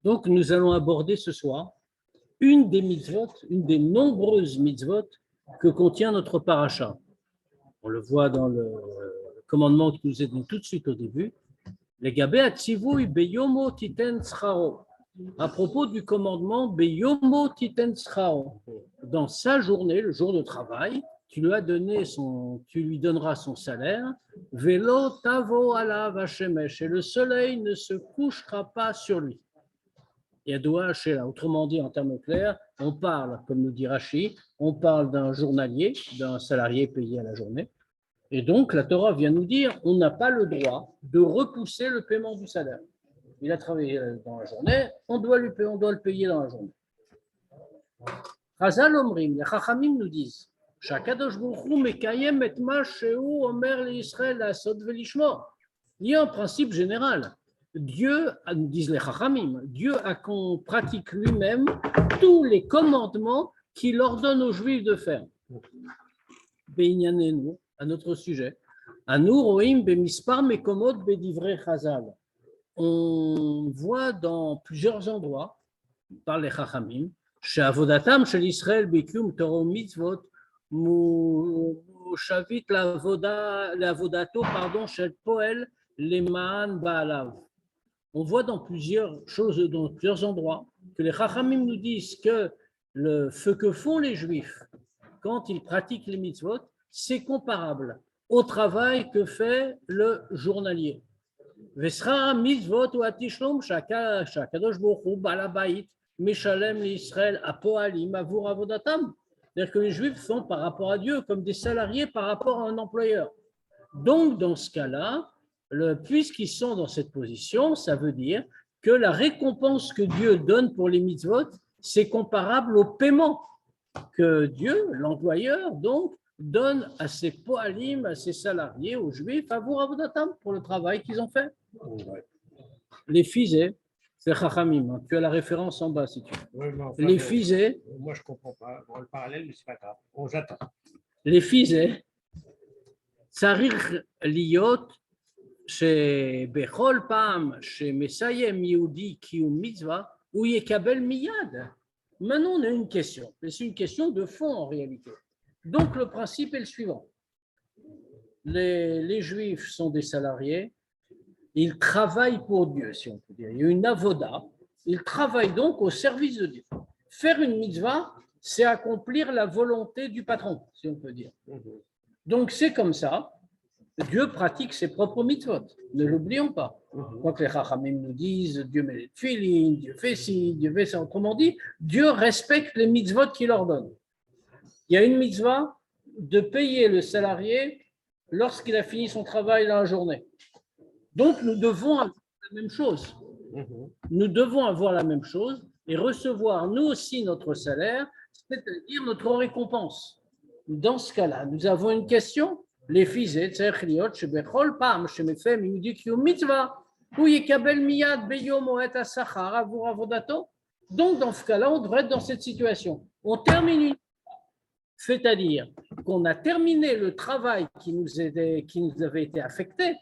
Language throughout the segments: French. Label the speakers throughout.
Speaker 1: Donc, nous allons aborder ce soir une des mitzvot, une des nombreuses mitzvot que contient notre paracha. On le voit dans le commandement qui nous est donné tout de suite au début. Les gabé atzivui beyomo titen tzcharo. À propos du commandement beyomo titen tzcharo. Dans sa journée, le jour de travail, tu lui donneras son salaire. Velo tavo alav hashemesh. Et le soleil ne se couchera pas sur lui. Yadoua Shela. Autrement dit, en termes clairs, on parle, comme nous dit Rashi, on parle d'un journalier, d'un salarié payé à la journée. Et donc, la Torah vient nous dire, on n'a pas le droit de repousser le paiement du salaire. Il a travaillé dans la journée, on doit le payer dans la journée. Chazal Omrim, les Chachamim nous disent, Shakadosh Baruch Hu mekayem et ma shehu omer l'Israël asod velishmo. Il y a un principe général. Dieu, nous disent les Chachamim, Dieu a qu'on pratique lui-même tous les commandements qu'il ordonne aux Juifs de faire. Beinyanenu, à notre sujet. Anu roim bemispar mekomot bedivrei Chazal. On voit dans plusieurs endroits, par les Chachamim, she'avodatam shel Israël bekium Torah mitzvot mushavit lavodato shel poel leman baalav. On voit dans plusieurs endroits, que les Chachamim nous disent que ce que font les Juifs quand ils pratiquent les mitzvot, c'est comparable au travail que fait le journalier. Vesra mitzvot ou atishlom shakadosh baruch hu balabait meshalem l'Israël apoalim avur avodatam. C'est-à-dire que les Juifs font par rapport à Dieu comme des salariés par rapport à un employeur. Donc, dans ce cas-là, puisqu'ils sont dans cette position, ça veut dire que la récompense que Dieu donne pour les mitzvot, c'est comparable au paiement que Dieu, l'employeur, donc, donne à ses poalim, à ses salariés, aux Juifs, avur avodatam, pour le travail qu'ils ont fait. Les fisés, c'est Chachamim, hein. Tu as la référence en bas si tu veux.
Speaker 2: Oui, enfin,
Speaker 1: les fisés.
Speaker 2: Moi, je ne comprends pas. Bon, le parallèle, mais ce n'est pas grave. On j'attends.
Speaker 1: Les fisés, tsarich liot. שבכל פעם שמסיים יהודי קיום מצווה, הוא יקבל מיד. Maintenant, on a une question. C'est une question de fond en réalité. Donc, le principe est le suivant. Les Juifs sont des salariés. Ils travaillent pour Dieu, si on peut dire. Il y a une avoda. Ils travaillent donc au service de Dieu. Faire une mitzvah, c'est accomplir la volonté du patron, si on peut dire. Donc, c'est comme ça. Dieu pratique ses propres mitzvot, ne l'oublions pas. Quand les Chachamim nous disent Dieu met les tefilin, Dieu fait ci, Dieu fait ça, autrement dit, Dieu respecte les mitzvot qu'il leur donne. Il y a une mitzvah de payer le salarié lorsqu'il a fini son travail dans la journée. Donc nous devons avoir la même chose. Nous devons avoir la même chose et recevoir nous aussi notre salaire, c'est-à-dire notre récompense. Dans ce cas-là, nous avons une question. Les fils, שבכל פעם שמפעם יהודי קיום מצווה, הוא יקבל מיד ביום או את השכר עבור עבודתו. Donc, dans ce cas-là, on devrait être dans cette situation. On termine une... C'est-à-dire qu'on a terminé le travail qui nous avait été affecté,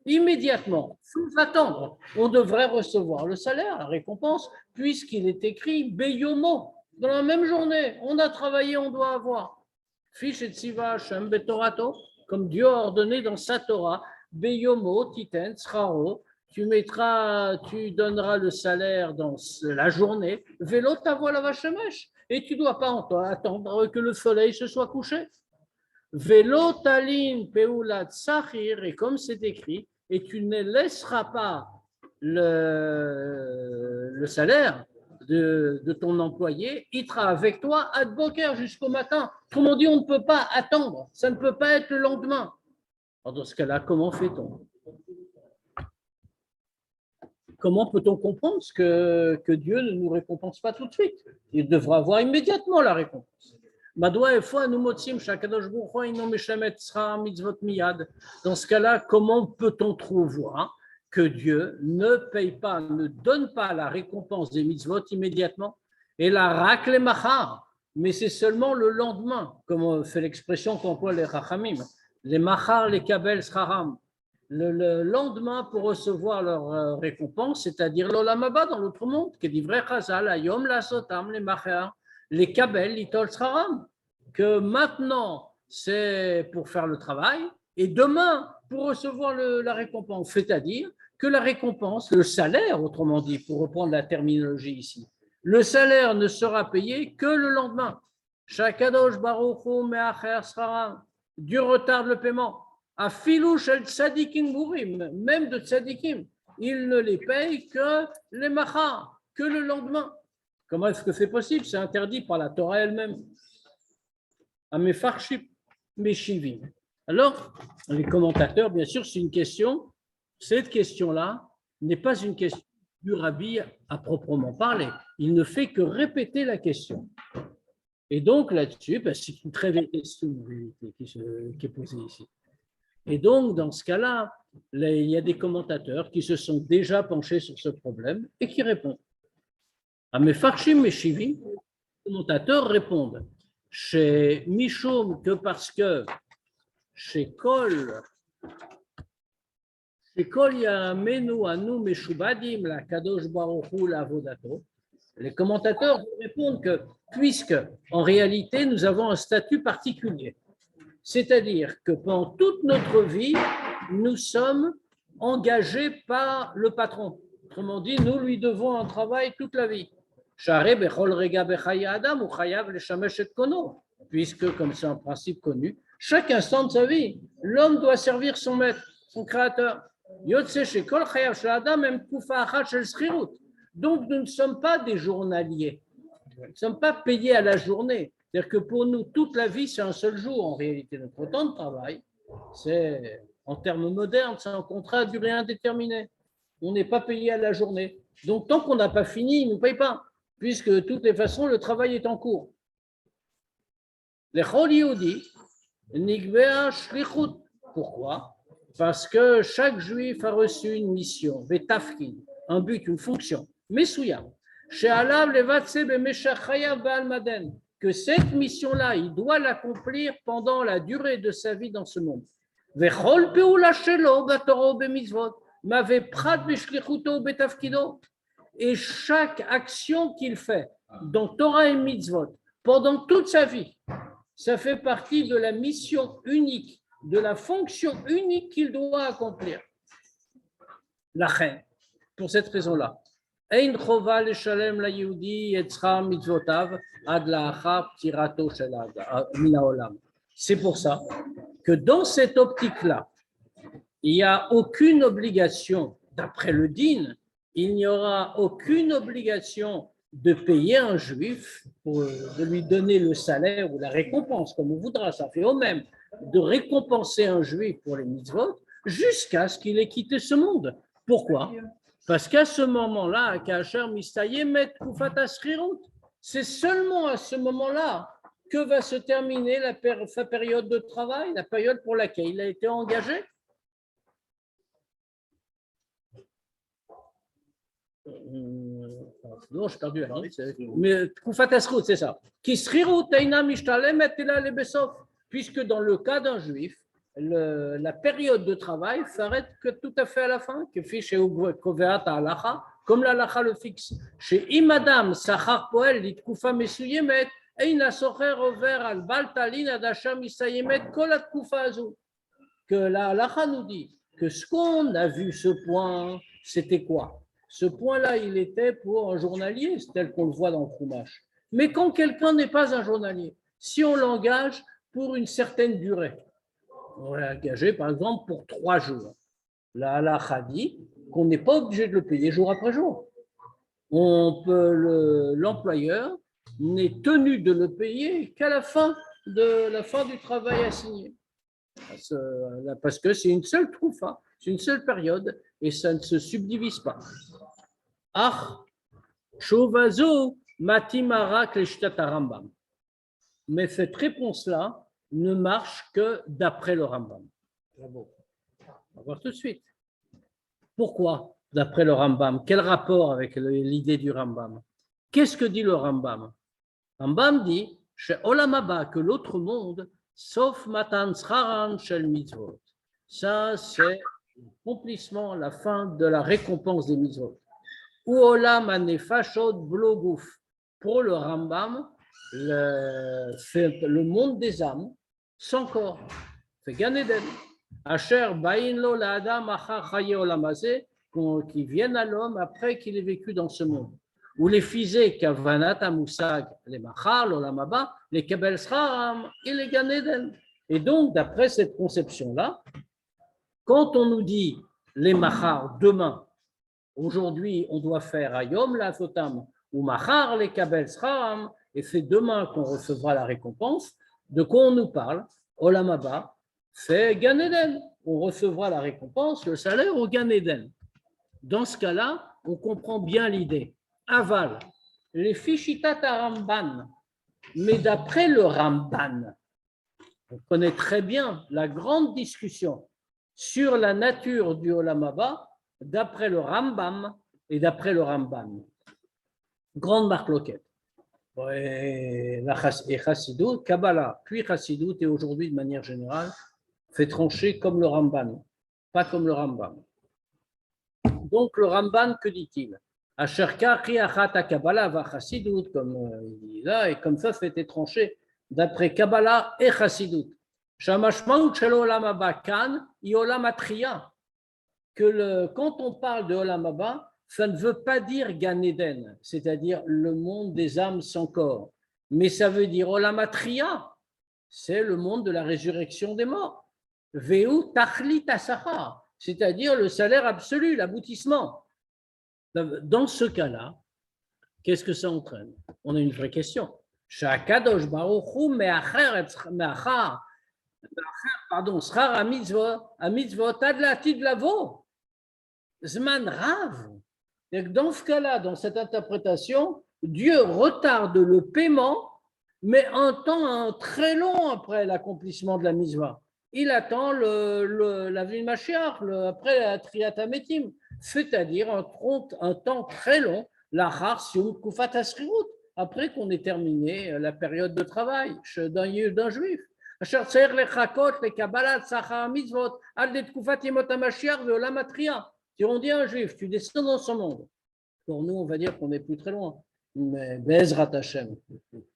Speaker 1: immédiatement, sans attendre, on devrait recevoir le salaire, la récompense, puisqu'il est écrit Beyomo. Dans la même journée, on a travaillé, on doit avoir. Fish et Tziva Shem Betorato. Comme Dieu a ordonné dans sa Torah, Beyomo, Titen, Tzcharo, tu donneras le salaire dans la journée, Vélo tavo la vachemesh, et tu ne dois pas attendre que le soleil se soit couché. Vélo talin peulat sachir, et comme c'est écrit, et tu ne laisseras pas le salaire de ton employé, il sera avec toi à Boker jusqu'au matin. Autrement dit, on ne peut pas attendre. Ça ne peut pas être le lendemain. Alors dans ce cas-là, comment fait-on? Comment peut-on comprendre que Dieu ne nous récompense pas tout de suite? Il devra avoir immédiatement la récompense. Dans ce cas-là, comment peut-on trouver que Dieu ne paye pas, ne donne pas la récompense des mitzvot immédiatement, et la racle machar, mais c'est seulement le lendemain, comme fait l'expression qu'emploient les rachamim, les machar, les kabel, sraram, le lendemain pour recevoir leur récompense, c'est-à-dire l'olam haba dans l'autre monde, qui est livré chazal, ayom la sotam, les machar, les kabel, l'itol sraram, que maintenant c'est pour faire le travail, et demain pour recevoir la récompense, c'est-à-dire que la récompense, le salaire, autrement dit, pour reprendre la terminologie ici, le salaire ne sera payé que le lendemain. Shakadosh Baruch Hu me'acher sraram. Dieu retarde le paiement. À filou shel tzadikim burim, même de tzadikim, il ne les paye que les machar, que le lendemain. Comment est-ce que c'est possible? C'est interdit par la Torah elle-même. À mefarshim meshivim. Alors, les commentateurs, bien sûr, c'est une question. Cette question-là n'est pas une question du rabbi à proprement parler. Il ne fait que répéter la question. Et donc, là-dessus, c'est une très belle question en réalité qui est posée ici. Et donc, dans ce cas-là, il y a des commentateurs qui se sont déjà penchés sur ce problème et qui répondent. À Mefarshim Meshivim, les commentateurs répondent chez Mishum que parce que chez Kol Yamenu Anu Meshubadim la Kadosh Baruch Hu la Vodato, les commentateurs répondent que puisque en réalité nous avons un statut particulier, c'est-à-dire que pendant toute notre vie nous sommes engagés par le patron. Autrement dit, nous lui devons un travail toute la vie. Puisque, comme c'est un principe connu, chaque instant de sa vie, l'homme doit servir son maître, son créateur. Donc, nous ne sommes pas des journaliers. Nous ne sommes pas payés à la journée. C'est-à-dire que pour nous, toute la vie, c'est un seul jour en réalité. Notre temps de travail, c'est, en termes modernes, c'est un contrat à durée indéterminée. On n'est pas payé à la journée. Donc, tant qu'on n'a pas fini, ils ne nous payent pas, puisque de toutes les façons, le travail est en cours. Les Chol Yehudi, Nigvea Shlichut. Pourquoi? Parce que chaque juif a reçu une mission, Vetafkin, un but, une fonction, Mesouya. Chez Alav Levatse Bemeshachayav Baalmaden, que cette mission-là, il doit l'accomplir pendant la durée de sa vie dans ce monde. Vechol Peula Shelo Batoro Bemitzvot. Et chaque action qu'il fait dans Torah et Mitzvot pendant toute sa vie, ça fait partie de la mission unique, de la fonction unique qu'il doit accomplir. La reine, pour cette raison-là. C'est pour ça que dans cette optique-là, il n'y a aucune obligation, d'après le din, il n'y aura aucune obligation de payer un juif, de lui donner le salaire ou la récompense, comme on voudra, ça fait au même, de récompenser un juif pour les mitzvot jusqu'à ce qu'il ait quitté ce monde. Pourquoi? Parce qu'à ce moment-là, c'est seulement à ce moment-là que va se terminer sa période de travail, la période pour laquelle il a été engagé. Non, j'ai perdu. Mais c'est ça. Puisque dans le cas d'un juif, la période de travail s'arrête que tout à fait à la fin, comme l'alacha le fixe. Chez Imadam, Sachar Poel, Litkoufa Mesuyemet, Eina Socher Over al Baltalin Adasham Isayemet Kolat Koufa Azou. Que la halacha nous dit que ce qu'on a vu, ce point, c'était quoi? Ce point-là, il était pour un journalier, c'est tel qu'on le voit dans le Chumash. Mais quand quelqu'un n'est pas un journalier, si on l'engage pour une certaine durée, on l'a engagé par exemple pour 3 jours, la halacha dit qu'on n'est pas obligé de le payer jour après jour. L'employeur n'est tenu de le payer qu'à la fin du travail assigné. Parce que c'est une seule troufa, c'est une seule période et ça ne se subdivise pas. Mais cette réponse-là ne marche que d'après le Rambam. On va voir tout de suite. Pourquoi, d'après le Rambam? Quel rapport avec l'idée du Rambam? Qu'est-ce que dit le Rambam? Rambam dit chez Olam Haba, que l'autre monde, sauf Matan Sraran Shel Mitzvot. Ça, c'est l'accomplissement, la fin de la récompense des mitzvot. Ou Olam Anefashot Blogouf. Pour le Rambam, le monde des âmes, sans corps. C'est Gan Eden. Asher Bain Lo La'adam Achar Chaye Olam Hazeh, qui viennent à l'homme après qu'il ait vécu dans ce monde. Ou les fisés Kavanat Amusag, les Machar, l'Olam Haba, les Kebel Sraram et les Gan Eden. Et donc, d'après cette conception-là, quand on nous dit les Machar, demain, aujourd'hui, on doit faire Ayom la Sotam, ou Machar les Kabel Sraram, et c'est demain qu'on recevra la récompense. De quoi on nous parle? Olam Haba, c'est Gan Eden. On recevra la récompense, le salaire au Gan Eden. Dans ce cas-là, on comprend bien l'idée. Aval, les Fishitat Ramban, mais d'après le Ramban, on connaît très bien la grande discussion sur la nature du Olam Haba d'après le Rambam et d'après le Rambam. Grande marloquette. Et Chassidut, Kabbalah, puis Chassidut, et aujourd'hui, de manière générale, fait trancher comme le Ramban, pas comme le Rambam. Donc, le Ramban, que dit-il? Asherka Kriachat Kabbalah va Chassidut, comme il dit là, et comme ça, c'était tranché d'après Kabbalah et Chassidut. Shamashmaut Shel Olam Haba Kan, Iolam Atria. Quand on parle de Olam Haba, ça ne veut pas dire Gan Eden, c'est-à-dire le monde des âmes sans corps, mais ça veut dire Olam Atria, c'est le monde de la résurrection des morts. Veu Tachlit Asachar, c'est-à-dire le salaire absolu, l'aboutissement. Dans ce cas-là, qu'est-ce que ça entraîne? On a une vraie question. Shakadosh Baruch Hu me'achar, pardon, Srar Amitzvot ad latid lavo. Zman Rav. Dans ce cas-là, dans cette interprétation, Dieu retarde le paiement, mais un temps très long après l'accomplissement de la mitzvah. Il attend la vie de Mashiach, après la Triat HaMetim, c'est-à-dire un temps très long, l'achar sium kufat hasrirut, après qu'on ait terminé la période de travail d'un juif. אשר צריך לחכות לקבלת שכר המצוות עד לתקופת ימות המשיח ועולם התחייה. Si on dit à un juif, tu descends dans ce monde. Pour nous, on va dire qu'on n'est plus très loin. Mais Bezrat Hashem.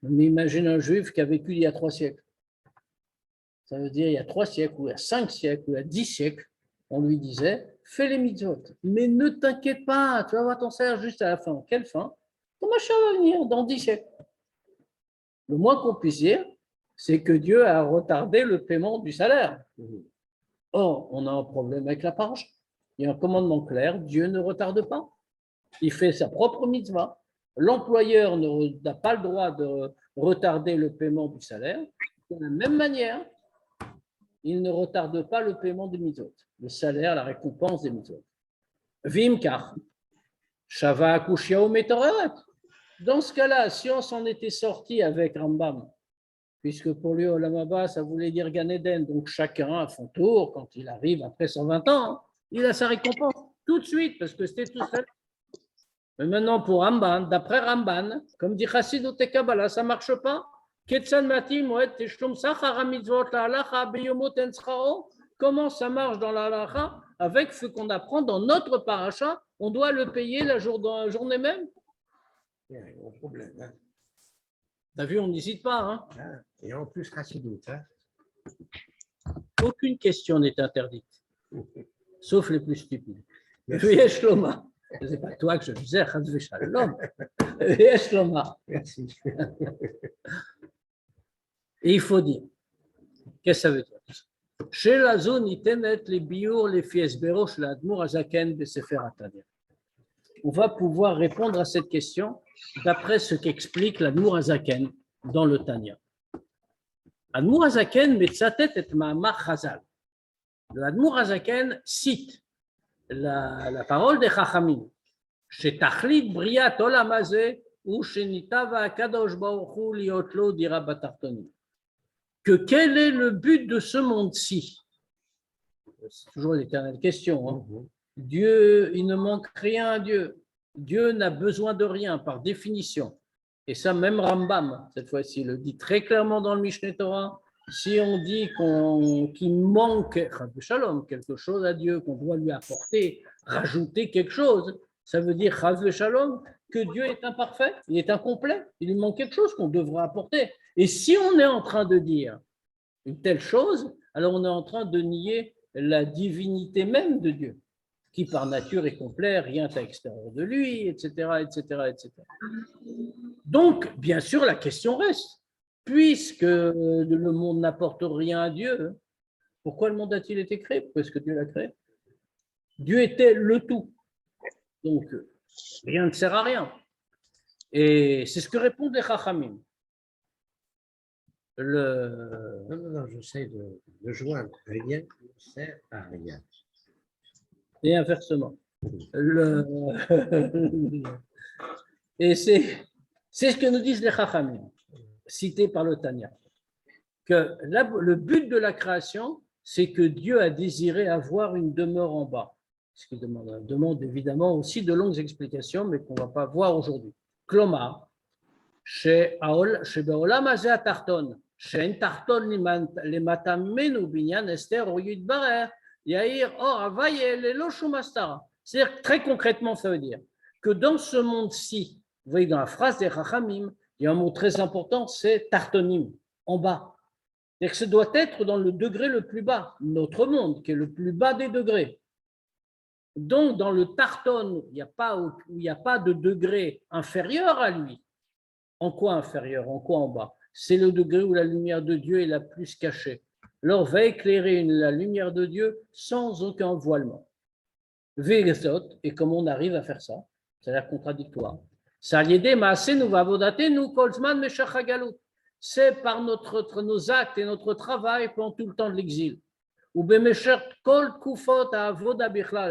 Speaker 1: Mais imagine un juif qui a vécu il y a 3 siècles. Ça veut dire il y a 3 siècles, ou il y a 5 siècles, ou il y a 10 siècles, on lui disait, fais les mitzvot. Mais ne t'inquiète pas, tu vas avoir ton salaire juste à la fin. Quelle fin? Ton machin va venir dans 10 siècles. Le moins qu'on puisse dire, c'est que Dieu a retardé le paiement du salaire. Or, on a un problème avec la paracha. Il y a un commandement clair, Dieu ne retarde pas. Il fait sa propre mitzvah. L'employeur n'a pas le droit de retarder le paiement du salaire. De la même manière, il ne retarde pas le paiement des mitzvot, le salaire, la récompense des mitzvot. Vimkar, Shava Akushia Metoret. Dans ce cas-là, si on s'en était sorti avec Rambam, puisque pour lui, Olam Haba, ça voulait dire Gan Eden, donc chacun à son tour, quand il arrive après 120 ans, il a sa récompense tout de suite, parce que c'était tout seul. Mais maintenant, pour Ramban, d'après Ramban, comme dit Chassidut et Kabbalah, ça ne marche pas. Comment ça marche dans la halacha? Avec ce qu'on apprend dans notre paracha, on doit le payer la journée même.
Speaker 2: Il y a un gros problème. Hein.
Speaker 1: T'as vu, on n'hésite pas. Hein?
Speaker 2: Et en plus, Chassidut. Hein.
Speaker 1: Aucune question n'est interdite, sauf les plus stupides. Yesh Loma. Ce n'est pas toi que je disais, Chazve Shalom. Yesh Loma.
Speaker 2: Merci.
Speaker 1: Et il faut dire, qu'est-ce que ça veut dire? Chez la zone, il tenait les biours, les fies béroches, la Admour Azaken, de Sefer HaTanya. On va pouvoir répondre à cette question d'après ce qu'explique l'Admour Azaken dans le Tanya. Admour Azaken, Metzatet et Ma'amar Chazal. L'Admour Azaken cite la parole des Chachamim. Chez Tachlit Briat Olam Hazeh ou chez Nitava Akadosh Baruch Hu Liotlo dira Batartonim. Que quel est le but de ce monde-ci? C'est toujours l'éternelle question. Hein? Dieu, il ne manque rien à Dieu. Dieu n'a besoin de rien par définition. Et ça, même Rambam, cette fois-ci, le dit très clairement dans le Mishneh Torah. Si on dit qu'il manque Shalom, quelque chose à Dieu, qu'on doit lui apporter, rajouter quelque chose, ça veut dire Shalom, que Dieu est imparfait, il est incomplet, il lui manque quelque chose qu'on devra apporter. Et si on est en train de dire une telle chose, alors on est en train de nier la divinité même de Dieu, qui par nature est complet, rien à l'extérieur de lui, etc., etc., etc. Donc, bien sûr, la question reste, puisque le monde n'apporte rien à Dieu, pourquoi le monde a-t-il été créé? Pourquoi est-ce que Dieu l'a créé? Dieu était le tout, donc rien ne sert à rien. Et c'est ce que répondent les Chachamim.
Speaker 2: Non, j'essaie de joindre rien ne sert à rien.
Speaker 1: Et inversement. Et c'est ce que nous disent les Chachamim, cités par le Tanya, que le but de la création, c'est que Dieu a désiré avoir une demeure en bas. Ce qui demande évidemment aussi de longues explications, mais qu'on ne va pas voir aujourd'hui. Klomar, chez Beolam Hazeh Tarton, chez Tarton Lematamenu Binyan Esther Oyud Barer, Yair Or Avayel Elo Shumastara. C'est-à-dire, très concrètement, ça veut dire que dans ce monde-ci, vous voyez dans la phrase des Chachamim, il y a un mot très important, c'est Tartonim, en bas. C'est-à-dire que ce doit être dans le degré le plus bas, notre monde, qui est le plus bas des degrés. Donc, dans le Tarton, il n'y a pas de degré inférieur à lui. En quoi inférieur? En quoi en bas? C'est le degré où la lumière de Dieu est la plus cachée. Alors, va éclairer la lumière de Dieu sans aucun voilement. Et comment on arrive à faire ça? Ça a l'air contradictoire. C'est par nos actes et notre travail pendant tout le temps de l'exil. Ou de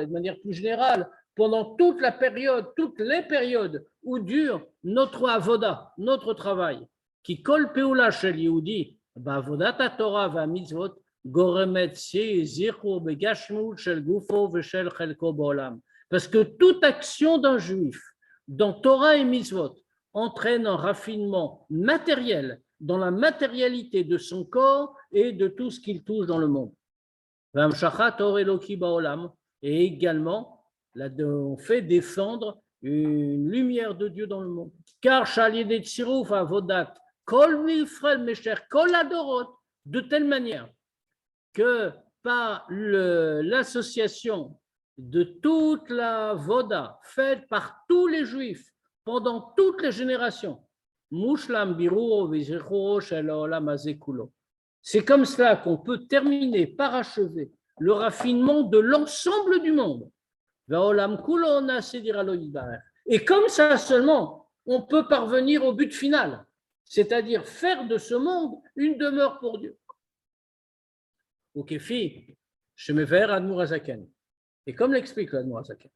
Speaker 1: manière plus générale, pendant toute la période, toutes les périodes où dure notre avoda, notre travail, qui kol peula shel Yehudi, ba'avodat haTorah va'mitzvot, goremet zirchu begashmut shel gufo v'shel chelko ba'olam. Parce que toute action d'un juif dans Torah et mitzvot entraîne un raffinement matériel dans la matérialité de son corps et de tout ce qu'il touche dans le monde. Et également, on fait défendre une lumière de Dieu dans le monde. Car de telle manière que par l'association de toute la voda faite par tous les juifs pendant toutes les générations, c'est comme cela qu'on peut terminer, parachever le raffinement de l'ensemble du monde. Et comme ça seulement, on peut parvenir au but final, c'est-à-dire faire de ce monde une demeure pour Dieu. Et comme l'explique l'Admour Hazaken,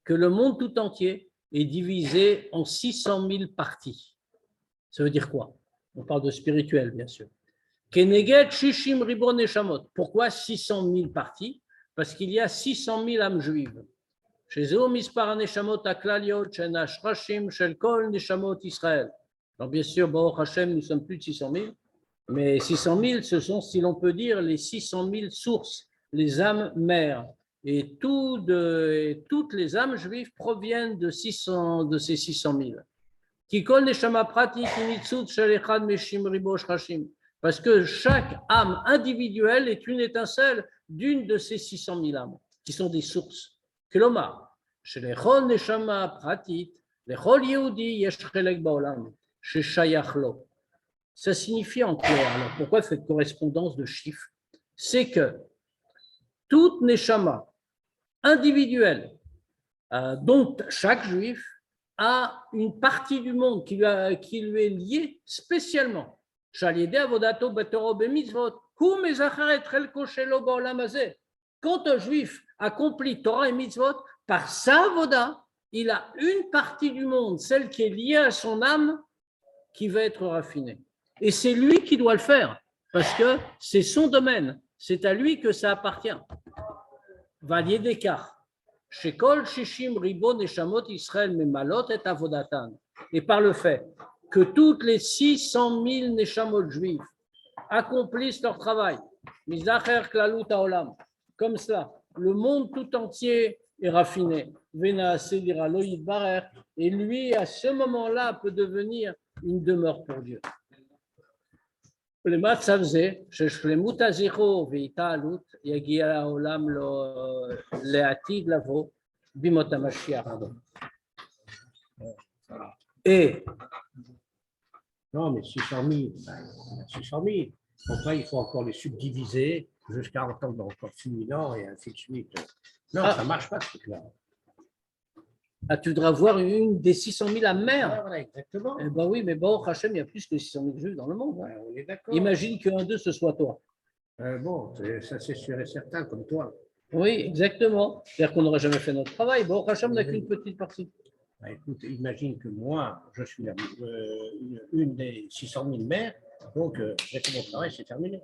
Speaker 1: que le monde tout entier est divisé en 600 000 parties. Ça veut dire quoi? On parle de spirituel, bien sûr. Pourquoi 600 000 parties? Parce qu'il y a 600 000 âmes juives. Alors bien sûr, Baruch Hashem, nous sommes plus de 600 000, mais 600 000, ce sont, si l'on peut dire, les 600 000 sources, les âmes mères. Et toutes les âmes juives proviennent de ces 600 000. Parce que chaque âme individuelle est une étincelle d'une de ces 600 000 âmes, qui sont des sources. Kelomar, chez les Chol Neshama Pratit, les Chol Yehudi Yesh Chelek Baolam, chez Shayachlo. Ça signifie en clair, alors pourquoi cette correspondance de chiffres? C'est que toute Neshama individuelle, dont chaque juif, a une partie du monde qui lui est liée spécialement. Quand un juif accomplit Torah et mitzvot, par sa avoda, il a une partie du monde, celle qui est liée à son âme, qui va être raffinée. Et c'est lui qui doit le faire. parce que c'est son domaine, c'est à lui que ça appartient. Valier d'écart. Shekol Shishim Ribo Neshamot Israël Memalot et Avodatan. Et par le fait que toutes les 600 000 Neshamot juifs accomplissent leur travail, Mizacher Klalut Haolam, comme cela, le monde tout entier est raffiné. Vena Sedira Loïd Barer, et lui, à ce moment-là, peut devenir une demeure pour Dieu. למצב זה, ששלמות הזכרו והתעלות יגיע לעולם לעתיד לבוא בימות המשיח.
Speaker 2: Et, non, mais 600 000, 600 000. Après, il faut encore les subdiviser jusqu'à entendre encore 6 000 ans et ainsi de suite. Non, ça ne marche pas, ce truc-là.
Speaker 1: Ah, tu voudras voir une des 600 000 à mer.
Speaker 2: Voilà, exactement.
Speaker 1: Eh ben oui, mais bon, Hachem, il y a plus que 600 000 juifs dans le monde.
Speaker 2: Ouais, on est d'accord.
Speaker 1: Imagine qu'un d'eux, ce soit toi.
Speaker 2: Bon, ça c'est sûr et certain, comme toi.
Speaker 1: Oui, exactement. C'est-à-dire qu'on n'aurait jamais fait notre travail. Bon, Hachem n'a qu'une petite partie.
Speaker 2: Bah, écoute, imagine que moi, je suis une des 600 000 mères, donc j'ai fait mon travail, c'est terminé.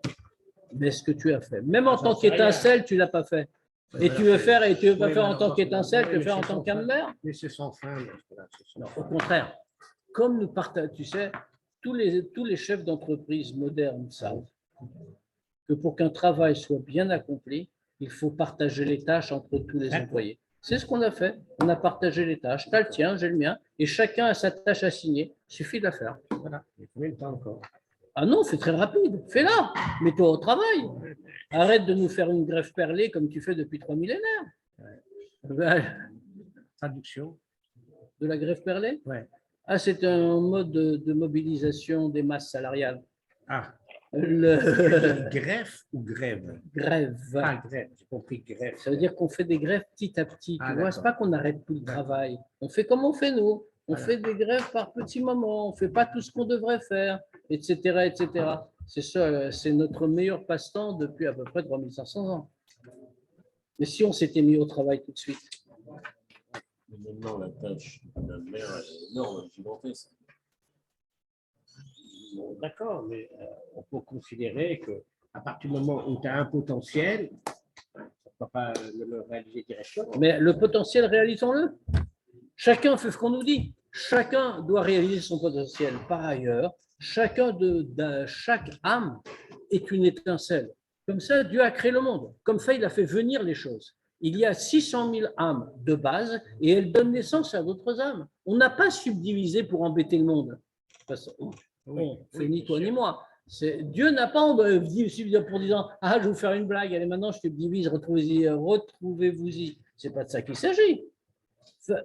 Speaker 1: Mais ce que tu as fait, même en tant qu'étincelle, tu ne l'as pas fait. Et tu veux faire, et tu veux pas faire en tant qu'étincelle, tu veux faire en tant qu'âme mère.
Speaker 2: Mais c'est sans fin.
Speaker 1: Non, au contraire. Comme nous partageons, tu sais, tous les chefs d'entreprise modernes savent que pour qu'un travail soit bien accompli, il faut partager les tâches entre tous les employés. C'est ce qu'on a fait. On a partagé les tâches. Tu as le tien, j'ai le mien, et chacun a sa tâche assignée. Il suffit de la faire.
Speaker 2: Voilà. Il y a combien de temps encore?
Speaker 1: Ah non, c'est très rapide. Fais-la. Mets-toi au travail. Arrête de nous faire une grève perlée comme tu fais depuis 3 millénaires.
Speaker 2: Traduction.
Speaker 1: De la grève perlée?
Speaker 2: Ouais.
Speaker 1: Ah, c'est un mode de mobilisation des masses salariales.
Speaker 2: Ah.
Speaker 1: Le...
Speaker 2: Greffe ou grève?
Speaker 1: Grève.
Speaker 2: Ah, grève, j'ai compris, grève.
Speaker 1: Ça veut dire qu'on fait des grèves petit à petit. Tu vois, c'est pas qu'on arrête tout le travail. On fait comme on fait nous. On fait des grèves par petits moments. On ne fait pas tout ce qu'on devrait faire, etc., etc. C'est ça, c'est notre meilleur passe-temps depuis à peu près 3500 ans. Mais si on s'était mis au travail tout de suite.
Speaker 3: Mais maintenant, la tâche de la mère est énorme, gigantesque.
Speaker 2: Bon, d'accord, mais on peut considérer qu'à partir du moment où tu as un potentiel, on ne peut pas le réaliser directement.
Speaker 1: Mais le potentiel, réalisons-le. Chacun fait ce qu'on nous dit. Chacun doit réaliser son potentiel. Par ailleurs, chaque âme est une étincelle. Comme ça, Dieu a créé le monde. Comme ça, il a fait venir les choses. Il y a 600 000 âmes de base et elles donnent naissance à d'autres âmes. On n'a pas subdivisé pour embêter le monde. C'est ni toi ni moi. Dieu n'a pas subdivisé pour disant « Ah, je vais vous faire une blague, allez, maintenant je subdivise, retrouvez-vous-y ». Ce n'est pas de ça qu'il s'agit.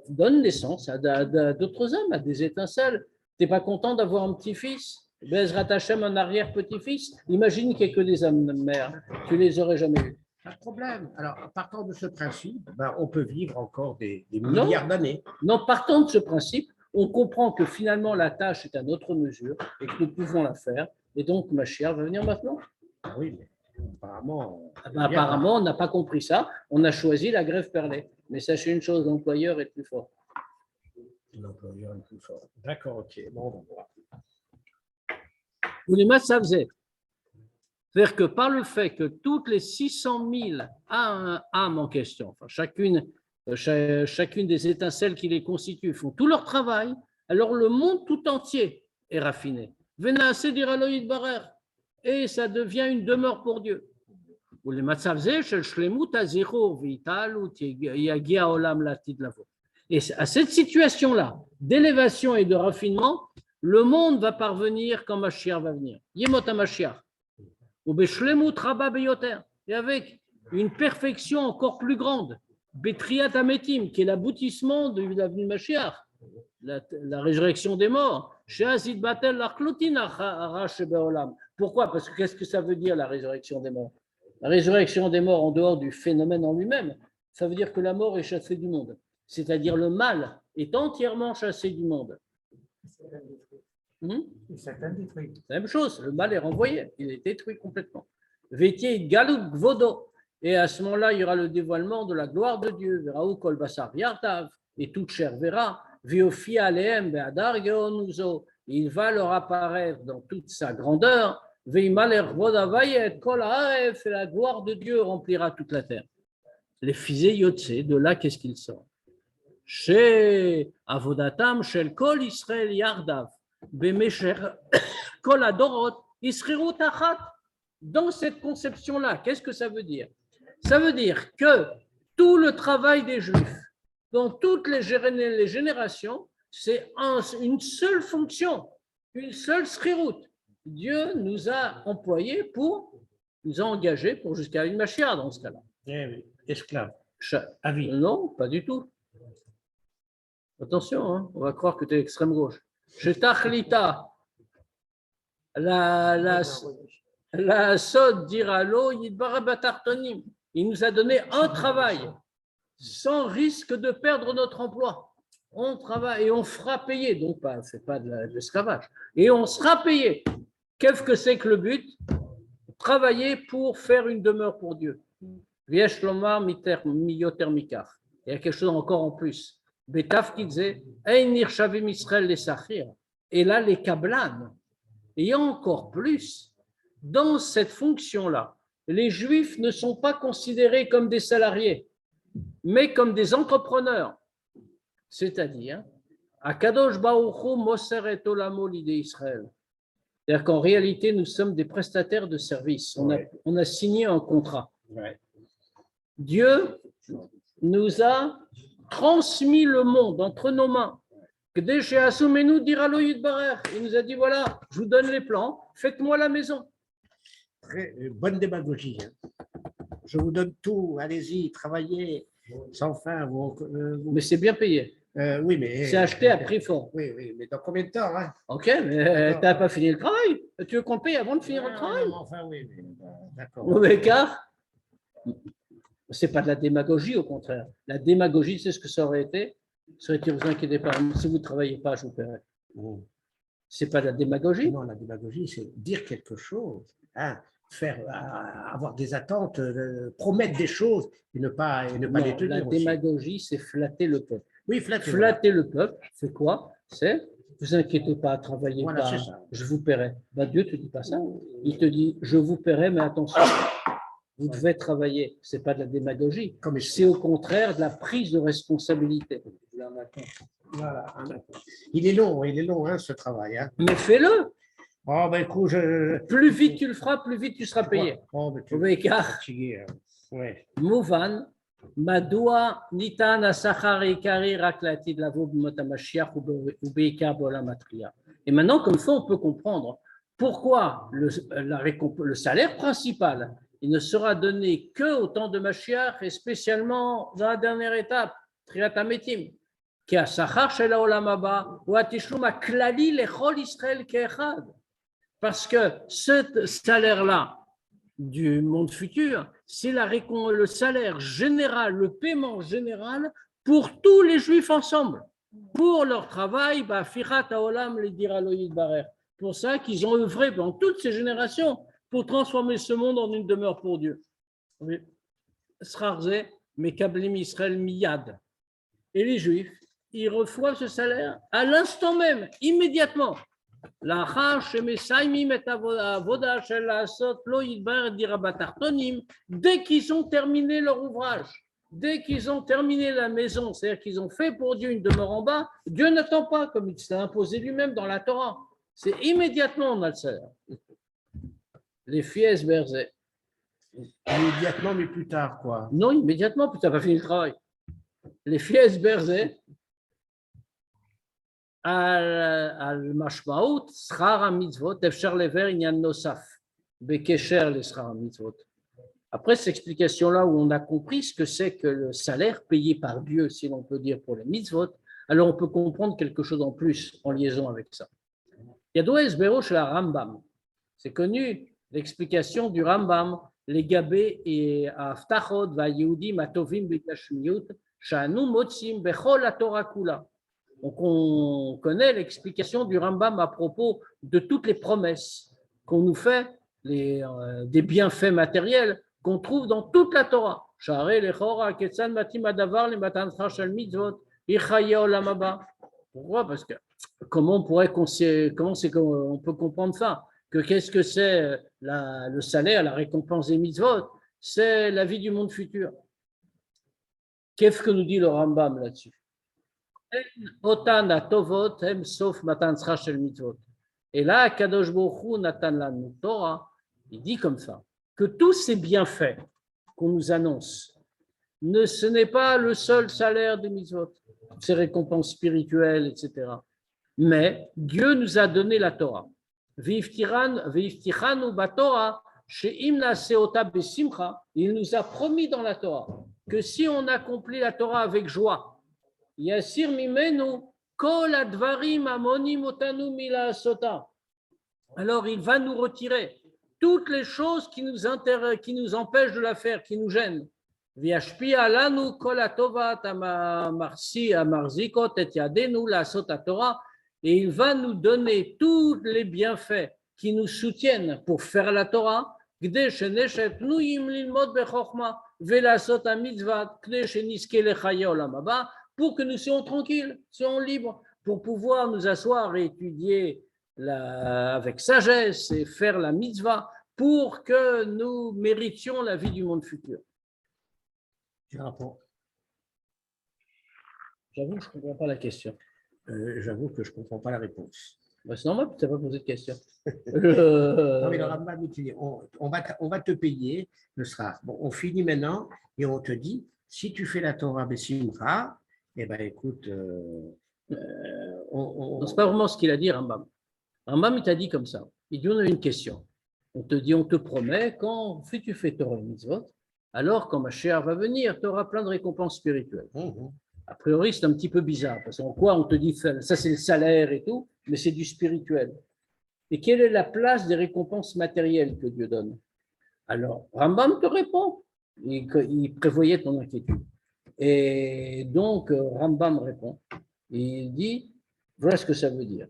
Speaker 1: Donne naissance à d'autres âmes, à des étincelles. Tu n'es pas content d'avoir un petit-fils? Bezrat Hashem, un arrière-petit-fils? Imagine qu'il n'y a que des âmes mères. Tu ne les aurais jamais eues.
Speaker 2: Pas de problème. Alors, partant de ce principe, on peut vivre encore des milliards d'années.
Speaker 1: Non, partant de ce principe, on comprend que finalement la tâche est à notre mesure et que nous pouvons la faire. Et donc, Mashiach va venir maintenant.
Speaker 2: Ah oui, mais apparemment.
Speaker 1: Apparemment, on n'a pas compris ça. On a choisi la grève perlée. Mais sachez une chose, l'employeur est plus fort.
Speaker 2: L'employeur est plus fort. D'accord, ok. Bon, on va voir.
Speaker 1: Ou les maths, ça faisait. C'est-à-dire que par le fait que toutes les 600 000 âmes en question, enfin chacune des étincelles qui les constituent, font tout leur travail, alors le monde tout entier est raffiné. Et ça devient une demeure pour Dieu. Et à cette situation-là, d'élévation et de raffinement, le monde va parvenir quand Mashiach va venir. Yemot HaMashiach. Et avec une perfection encore plus grande, Betriat Ametim, qui est l'aboutissement de la venue de Mashiach, la résurrection des morts. Pourquoi? Parce que qu'est-ce que ça veut dire la résurrection des morts? La résurrection des morts, en dehors du phénomène en lui-même, ça veut dire que la mort est chassée du monde. C'est-à-dire le mal est entièrement chassé du monde. C'est la même chose, le mal est renvoyé, il est détruit complètement. Vétier Galout Gvodo. Et à ce moment-là, il y aura le dévoilement de la gloire de Dieu. Veraou Kol Basar Yartav, et toute chair verra. Viofia Aleem Beadar Geonuzo. Il va leur apparaître dans toute sa grandeur. Et la gloire de Dieu remplira toute la terre. Les fils Yotse, de là, qu'est-ce qu'il sort? Chez Avodatam, chez Kol Israël Yardav, Bemesher Kol Adorot, Israël Tachat. Dans cette conception-là, qu'est-ce que ça veut dire? Ça veut dire que tout le travail des Juifs, dans toutes les générations, c'est une seule fonction, une seule srirout. Dieu nous a employés nous a engagés pour jusqu'à une Mashiach dans ce cas-là.
Speaker 2: Eh oui, esclave. À vie.
Speaker 1: Non, pas du tout. Attention, hein, on va croire que tu es extrême gauche. Chez Tachlita, la Sod diralo, il nous a donné un travail sans risque de perdre notre emploi. On travaille et on fera payer, donc ce n'est pas de l'esclavage. Et on sera payé. Qu'est-ce que c'est que le but? Travailler pour faire une demeure pour Dieu. Il y a quelque chose encore en plus. Et là, les kablan. Et il y a encore plus. Dans cette fonction-là, les Juifs ne sont pas considérés comme des salariés, mais comme des entrepreneurs. C'est-à-dire, Akadosh Baruch Hu Moser et Olamo l'idée Israël. C'est-à-dire qu'en réalité, nous sommes des prestataires de services. On a signé un contrat.
Speaker 2: Ouais.
Speaker 1: Dieu nous a transmis le monde entre nos mains. Il nous a dit, voilà, je vous donne les plans, faites-moi la maison.
Speaker 2: Très bonne démagogie. Hein. Je vous donne tout, allez-y, travaillez sans fin.
Speaker 1: Mais c'est bien payé.
Speaker 2: Oui, mais
Speaker 1: c'est acheté à prix fort.
Speaker 2: Oui, mais dans combien de temps hein?
Speaker 1: Ok, mais tu n'as pas fini le travail. Tu veux qu'on paye avant de finir le travail?
Speaker 2: Enfin, oui, mais d'accord.
Speaker 1: Mauvais car, ce n'est pas de la démagogie, au contraire. La démagogie, c'est ce que ça aurait été. Ça aurait été, vous inquiétez pas, si vous ne travaillez pas, je vous paierai. Ce n'est pas de la démagogie.
Speaker 2: Non, la démagogie, c'est dire quelque chose, hein, avoir des attentes, promettre des choses et ne pas les tenir.
Speaker 1: La démagogie, c'est flatter le peuple.
Speaker 2: Oui,
Speaker 1: flatter le peuple, c'est quoi? C'est, vous inquiétez pas, travaillez pas, je vous paierai. Ben, Dieu ne te dit pas ça. Il te dit, je vous paierai, mais attention, vous devez travailler. Ce n'est pas de la démagogie, c'est au contraire de la prise de responsabilité.
Speaker 2: Voilà. Il est long, hein, ce travail. Hein.
Speaker 1: Mais fais-le.
Speaker 2: Oh, ben, écoute,
Speaker 1: plus vite tu le feras, plus vite tu seras payé.
Speaker 2: Oh, ben,
Speaker 1: Mouvan, Madoua, Nitan, Asachar et Kari, Raklati, de la Mashiach ou Beika, Bolamatria. Et maintenant, comme ça, on peut comprendre pourquoi le salaire principal, il ne sera donné qu'au temps de Mashiach et spécialement dans la dernière étape, Triat Ametim. Qui a Sachar Shel Haolam Haba ou Atishlum Klali Lechol Israël Ke'echad. Parce que ce salaire-là du monde futur, c'est le salaire général, le paiement général pour tous les Juifs ensemble, pour leur travail, Firat Haolam le dira Loïd Barer. Pour ça qu'ils ont œuvré dans toutes ces générations pour transformer ce monde en une demeure pour Dieu. Srarze, Mekablim Israël Miyad. Et les Juifs, ils reçoivent ce salaire à l'instant même, immédiatement. Dès qu'ils ont terminé leur ouvrage, dès qu'ils ont terminé la maison, c'est-à-dire qu'ils ont fait pour Dieu une demeure en bas, Dieu n'attend pas, comme il s'est imposé lui-même dans la Torah. C'est immédiatement on a le salaire. Les fies berzé.
Speaker 2: Immédiatement, mais plus tard, quoi.
Speaker 1: Non, immédiatement, puis tu n'as pas fini le travail. Les fies berzé. על משמעות שכר המצוות אפשר לבר עניין נוסף בקשר לשכר המצוות. Après cette explication-là où on a compris ce que c'est que le salaire payé par Dieu, si l'on peut dire pour les mitzvot, alors on peut comprendre quelque chose en plus en liaison avec ça. Yadou esbero chez la Rambam. C'est connu l'explication du Rambam, les gabé et aftachot va yehudim atovim b'tashmiut shanu motzim bechol la Torah kula. Donc, on connaît l'explication du Rambam à propos de toutes les promesses qu'on nous fait, des bienfaits matériels qu'on trouve dans toute la Torah. Pourquoi? Parce que comment on peut comprendre ça? que qu'est-ce que c'est le salaire, la récompense des mitzvot? C'est la vie du monde futur. Qu'est-ce que nous dit le Rambam là-dessus? Otan atovot hem sof matan tzra shel mitzvot. Et là, Kadosh Baruch Hu natan lanu Torah, il dit comme ça, que tous ces bienfaits qu'on nous annonce, ce n'est pas le seul salaire des mitzvot, ces récompenses spirituelles, etc. Mais Dieu nous a donné la Torah. Ve'iftichanu baTorah she'im naseota besimcha. Il nous a promis dans la Torah que si on accomplit la Torah avec joie, Yasir mimenu kol advarim amonim otanu milasota. Alors il va nous retirer toutes les choses qui nous empêchent de la faire, qui nous gênent. Viashpi alanu kol atovat amarsi amarzikot et yadenu lasot Torah. Et il va nous donner tous les bienfaits qui nous soutiennent pour faire la Torah. Gde sheneshet nuyim lilmod bechokma velasot amitzvat gde sheniske lechaye olam haba. Pour que nous soyons tranquilles, soyons libres, pour pouvoir nous asseoir et étudier avec sagesse et faire la mitzvah, pour que nous méritions la vie du monde futur.
Speaker 2: J'avoue
Speaker 1: que je ne comprends pas la question.
Speaker 2: J'avoue que je ne comprends pas la réponse.
Speaker 1: C'est normal que tu n'as pas posé de question.
Speaker 2: Non, mais le Rambam, on va te payer le sera. Bon, on finit maintenant et on te dit, si tu fais la Torah Bessimcha, eh bien, écoute,
Speaker 1: Ce n'est pas vraiment ce qu'il a dit, Rambam. Rambam, il t'a dit comme ça. Il dit, on a une question. On te dit, on te promet, quand tu fais Torah et Mitzvot, alors quand Mashiach va venir, tu auras plein de récompenses spirituelles. A priori, c'est un petit peu bizarre, parce qu'en quoi on te dit, ça c'est le salaire et tout, mais c'est du spirituel. Et quelle est la place des récompenses matérielles que Dieu donne? Alors, Rambam te répond. Il prévoyait ton inquiétude. Et donc, Rambam répond, et il dit, voilà ce que ça veut dire.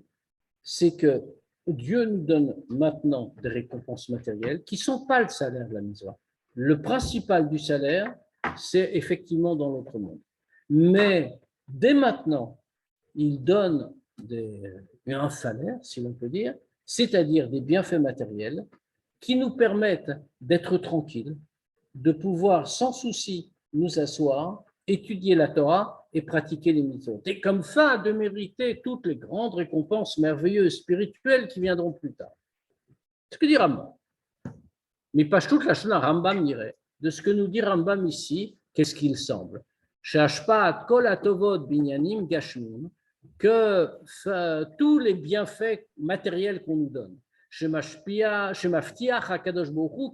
Speaker 1: C'est que Dieu nous donne maintenant des récompenses matérielles qui ne sont pas le salaire de la mitzvah. Le principal du salaire, c'est effectivement dans l'autre monde. Mais dès maintenant, il donne un salaire, si l'on peut dire, c'est-à-dire des bienfaits matériels qui nous permettent d'être tranquilles, de pouvoir sans souci nous asseoir, étudier la Torah et pratiquer les mitzvot. Et comme ça, de mériter toutes les grandes récompenses merveilleuses, spirituelles qui viendront plus tard. Ce que dit Rambam. Mais pas toute la Shana, Rambam dirait. De ce que nous dit Rambam ici, qu'est-ce qu'il semble? Que tous les bienfaits matériels qu'on nous donne,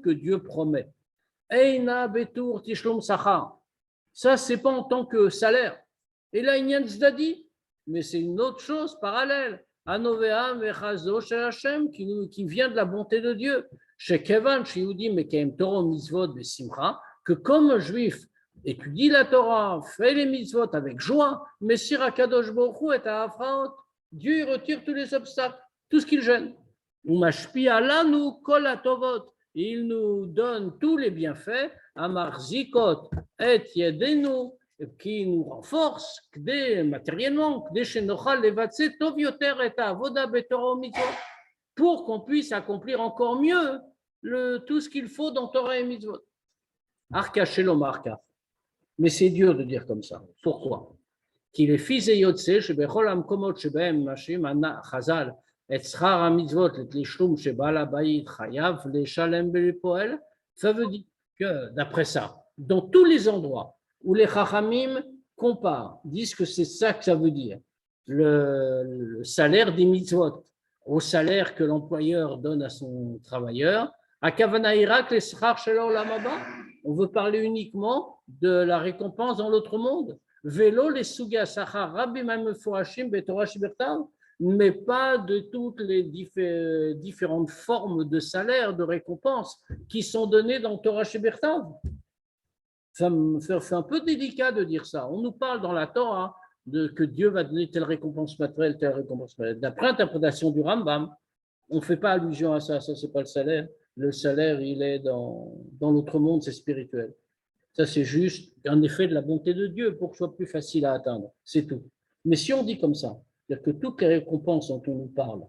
Speaker 1: que Dieu promet, ça, c'est pas en tant que salaire. Et là, il y a un tzedadi, mais c'est une autre chose parallèle. Qui vient de la bonté de Dieu. Que comme un juif étudie la Torah, fait les mitzvot avec joie, mais si Akadosh Baruch Hu est à Afraot, Dieu retire tous les obstacles, tout ce qui le gêne. Il nous donne tous les bienfaits, Amar Zikot et Yedenu, qui nous renforce matériellement, pour qu'on puisse accomplir encore mieux tout ce qu'il faut dans Torah et mitzvot. Arka Shelom Arka. Mais c'est dur de dire comme ça. Pourquoi? Qu'il est fils et Yotse, Shebecholam Komot Shebem Mashim Anna Chazal, et Schar HaMitzvot, et Lishlum Shebal Habayit Chayav, les Shalem Belipoel. Ça veut dire que, d'après ça, dans tous les endroits où les Chachamim comparent, disent que c'est ça que ça veut dire, le salaire des mitzvot au salaire que l'employeur donne à son travailleur, à Kavana Irak, les Schar Shelo Lamaba, on veut parler uniquement de la récompense dans l'autre monde. Vélo, les Suga Sachar, Rabbi Mamefurashim, Betorah Shibertav, mais pas de toutes les différentes formes de salaire, de récompense qui sont données dans Torah Shibertav. Ça me fait un peu délicat de dire ça. On nous parle dans la Torah que Dieu va donner telle récompense matérielle, telle récompense matérielle. D'après l'interprétation du Rambam, on ne fait pas allusion à ça, ça c'est pas le salaire. Le salaire, il est dans l'autre monde, c'est spirituel. Ça, c'est juste un effet de la bonté de Dieu pour que ce soit plus facile à atteindre. C'est tout. Mais si on dit comme ça, c'est-à-dire que toutes les récompenses dont on nous parle,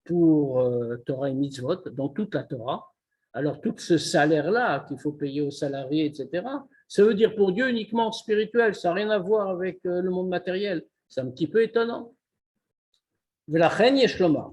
Speaker 1: pour Torah et Mitzvot, dans toute la Torah. Alors, tout ce salaire-là qu'il faut payer aux salariés, etc., ça veut dire pour Dieu uniquement spirituel, ça n'a rien à voir avec le monde matériel. C'est un petit peu étonnant. Velachem Yeshloma.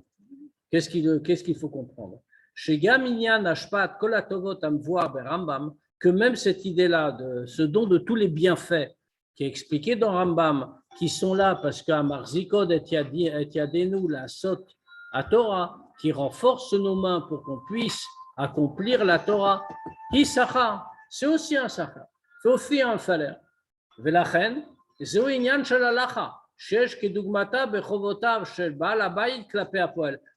Speaker 1: Qu'est-ce qu'il faut comprendre? Chez Gaminyan Ashpat Kolatovot Amvoar Rambam, que même cette idée-là, de ce don de tous les bienfaits qui est expliqué dans Rambam, qui sont là parce qu'Amar Zikod et Yadenu, la Sot à Torah, qui renforce nos mains pour qu'on puisse accomplir la Torah, Isachar, c'est aussi un Sachar, c'est aussi un salaire. Velachen, Zeu Inyan Shalalacha.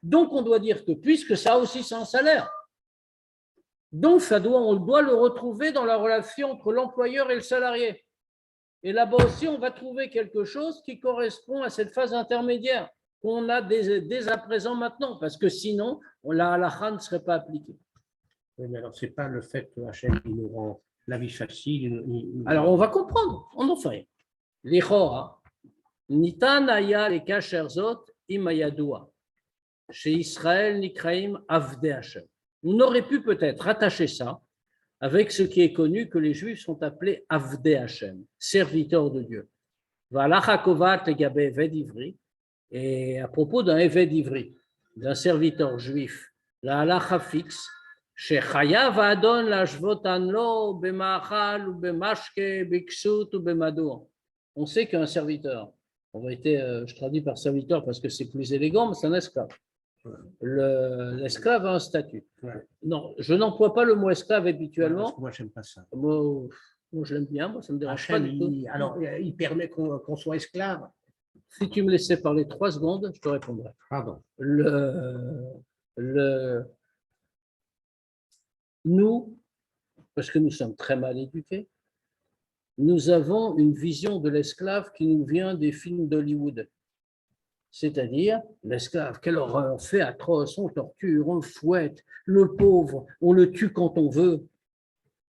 Speaker 1: Donc, on doit dire que puisque ça aussi c'est un salaire, donc on doit le retrouver dans la relation entre l'employeur et le salarié. Et là-bas aussi, on va trouver quelque chose qui correspond à cette phase intermédiaire qu'on a dès à présent maintenant, parce que sinon, la halakha ne serait pas appliquée.
Speaker 2: Oui, mais alors, ce n'est pas le fait que Hachem nous rend la vie facile.
Speaker 1: Alors, on va comprendre, on en fait rien. L'Ichora. Nitan aya le kasher zot imayadua. Chez Israël, Nikraim Avdei Hashem. On aurait pu peut-être rattacher ça avec ce qui est connu que les Juifs sont appelés Avdei Hashem, serviteurs de Dieu. Valacha kovat legabe Eved Ivri. Et à propos d'un Eved Ivri, d'un serviteur juif, la halacha fixe, chez Chayav Adon lashvotan lo b'machal ou b'mashke b'iksut ou b'madour. On sait qu'un serviteur, en vérité, je traduis par serviteur parce que c'est plus élégant, mais c'est un esclave. L'esclave a un statut.
Speaker 2: Ouais.
Speaker 1: Non, je n'emploie pas le mot esclave habituellement.
Speaker 2: Moi, je n'aime pas ça.
Speaker 1: Moi, je l'aime bien, moi, ça ne me dérange pas du tout.
Speaker 2: Alors, il permet qu'on soit esclave.
Speaker 1: Si tu me laissais parler 3 secondes, je te répondrai.
Speaker 2: Pardon.
Speaker 1: Nous, parce que nous sommes très mal éduqués, nous avons une vision de l'esclave qui nous vient des films d'Hollywood. C'est-à-dire, l'esclave, quelle horreur, on fait atroce, on torture, on le fouette, le pauvre, on le tue quand on veut.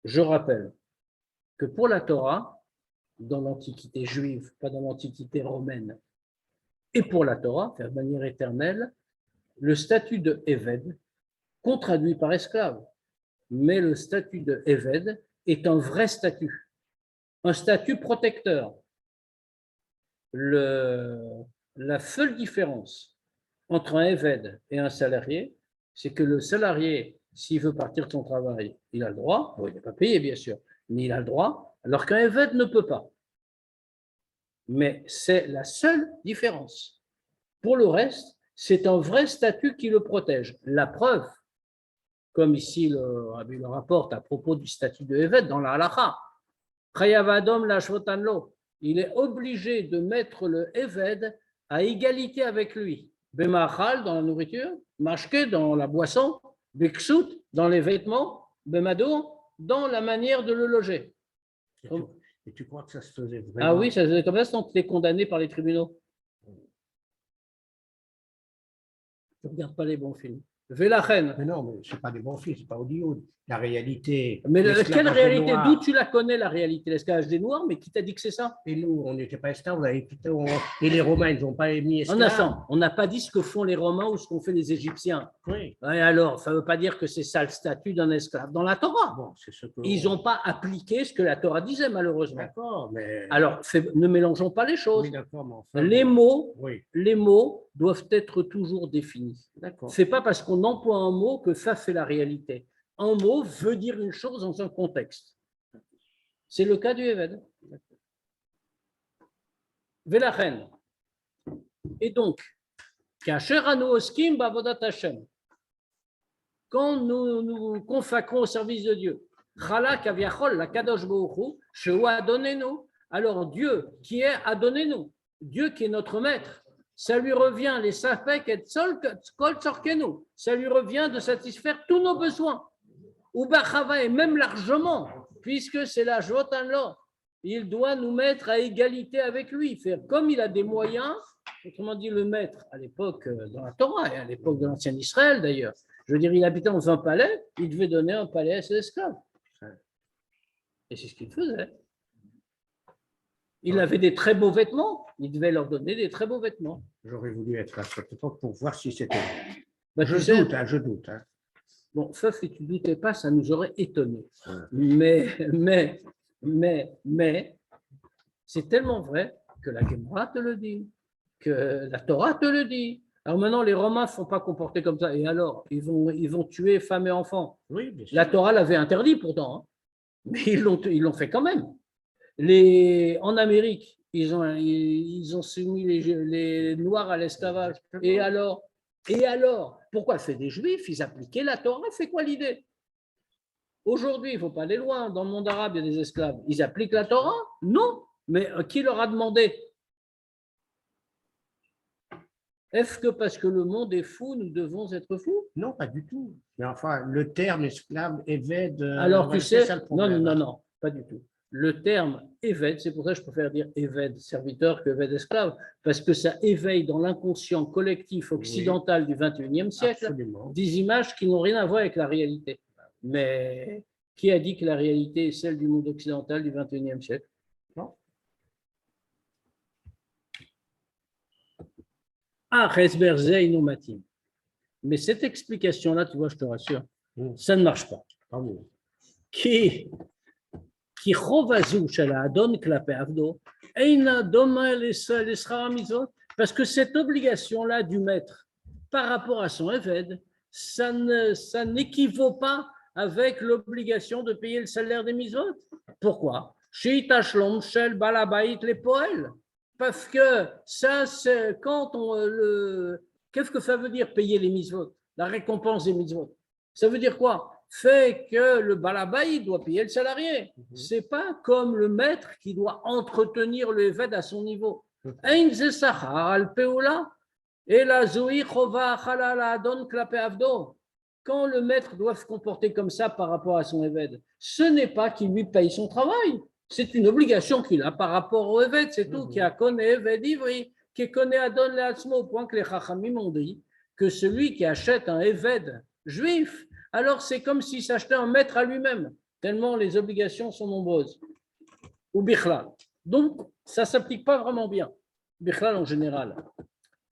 Speaker 1: Je rappelle que pour la Torah, dans l'Antiquité juive, pas dans l'Antiquité romaine, et pour la Torah, de manière éternelle, le statut de Eved, qu'on traduit par esclave, mais le statut de Eved est un vrai statut, un statut protecteur. La seule différence entre un Eved et un salarié, c'est que le salarié, s'il veut partir de son travail, il a le droit, bon, il n'est pas payé bien sûr, mais il a le droit, alors qu'un Eved ne peut pas. Mais c'est la seule différence. Pour le reste, c'est un vrai statut qui le protège. La preuve, comme ici le Rabbi le rapporte à propos du statut de Eved dans la halakha, Chayavadom la shvotanlo, il est obligé de mettre le Eved à égalité avec lui. Bemachal dans la nourriture, Mashke dans la boisson, Beksut dans les vêtements, Bemado dans la manière de le loger.
Speaker 2: Et tu crois que ça se faisait vraiment?
Speaker 1: Ah oui, ça se faisait comme ça, sinon tu es condamné par les tribunaux. Tu ne regardes pas les bons films. Vélachen.
Speaker 2: Mais non, mais ce n'est pas des bons films, ce n'est pas Hollywood. La réalité.
Speaker 1: Mais quelle réalité?
Speaker 2: Noirs.
Speaker 1: D'où tu la connais, la réalité? L'esclavage des Noirs, mais qui t'a dit que c'est ça?
Speaker 2: Et nous, on n'était pas esclaves, et les Romains, ils n'ont pas mis esclaves.
Speaker 1: On n'a pas dit ce que font les Romains ou ce qu'ont fait les Égyptiens.
Speaker 2: Oui.
Speaker 1: Et alors, ça ne veut pas dire que c'est ça le statut d'un esclave dans la Torah.
Speaker 2: Bon, c'est ce que
Speaker 1: Ils n'ont pas appliqué ce que la Torah disait, malheureusement.
Speaker 2: D'accord, mais.
Speaker 1: Alors, ne mélangeons pas les choses.
Speaker 2: Oui, d'accord, mais enfin,
Speaker 1: les
Speaker 2: oui.
Speaker 1: mots doivent être toujours définis.
Speaker 2: D'accord.
Speaker 1: Ce n'est pas parce qu'on emploie un mot que ça, c'est la réalité. Un mot veut dire une chose dans un contexte. C'est le cas du Eved. Vélachen. Et donc, quand nous nous consacrons au service de Dieu, alors Dieu qui est Adonenu, Dieu qui est notre maître, ça lui revient, les safek et ça lui revient de satisfaire tous nos besoins. Ou et même largement, puisque c'est la jotan-là, il doit nous mettre à égalité avec lui, faire comme il a des moyens, autrement dit le maître à l'époque dans la Torah et à l'époque de l'ancien Israël d'ailleurs. Je veux dire, il habitait dans un palais, il devait donner un palais à ses esclaves. Et c'est ce qu'il faisait. Il avait des très beaux vêtements, il devait leur donner des très beaux vêtements.
Speaker 2: J'aurais voulu être à cette époque pour voir si c'était
Speaker 1: Bah,
Speaker 2: Je
Speaker 1: tu sais,
Speaker 2: doute, hein, je doute. Hein.
Speaker 1: bon, ça, si tu ne doutais pas, ça nous aurait étonnés.
Speaker 2: Ouais.
Speaker 1: Mais, c'est tellement vrai que la Gemara te le dit, que la Torah te le dit. Alors maintenant, les Romains ne sont pas comportés comme ça. Et alors, ils vont tuer femmes et enfants.
Speaker 2: Oui, bien sûr.
Speaker 1: La Torah l'avait interdit pourtant, hein. Mais ils l'ont fait quand même. En Amérique, ils ont soumis les Noirs à l'esclavage. Et alors, pourquoi c'est des Juifs? Ils appliquaient la Torah. C'est quoi l'idée? Aujourd'hui, il ne faut pas aller loin. Dans le monde arabe, il y a des esclaves. Ils appliquent la Torah? Non. Mais qui leur a demandé? Est-ce que parce que le monde est fou, nous devons être fous?
Speaker 2: Non, pas du tout. Mais enfin, le terme esclave, évêque,
Speaker 1: Alors, tu
Speaker 2: c'est
Speaker 1: sais,
Speaker 2: ça le
Speaker 1: non,
Speaker 2: problème.
Speaker 1: non, non, non, pas du tout. Le terme évêque, c'est pour ça que je préfère dire évêque serviteur que évêque esclave, parce que ça éveille dans l'inconscient collectif occidental du XXIe siècle
Speaker 2: Absolument.
Speaker 1: des images qui n'ont rien à voir avec la réalité. Mais qui a dit que la réalité est celle du monde occidental du XXIe siècle?
Speaker 2: Non.
Speaker 1: Ah, Resber Zeinu Matim. Mais cette explication-là, tu vois, je te rassure, ça ne marche pas.
Speaker 2: Tant mieux.
Speaker 1: כי חוב הזו של האדון כלפי עבדו אינה דומה לשכר המצוות, parce que cette obligation-là du maître par rapport à son évêque, ça n'équivaut pas avec l'obligation de payer le salaire des mitzvot. Pourquoi? Shitashlom shel balabait les poël. Parce que ça, c'est quand qu'est-ce que ça veut dire payer les mitzvot? La récompense des mitzvot. Ça veut dire quoi? Fait que le balabaï doit payer le salarié. C'est pas comme le maître qui doit entretenir le évêque à son niveau. Ein ze sachar al peola et la zoï chova halal adon klape avdo. Quand le maître doit se comporter comme ça par rapport à son évêque, ce n'est pas qu'il lui paye son travail. C'est une obligation qu'il a par rapport au évêque, c'est tout. Qui a connu évêque d'ivri, qui connaît adon le atzmo, au point que les chachamim ont dit que celui qui achète un évêque juif, alors c'est comme s'il s'achetait un maître à lui-même, tellement les obligations sont nombreuses. Ou bichlal. Donc, ça ne s'applique pas vraiment bien. Bichlal en général.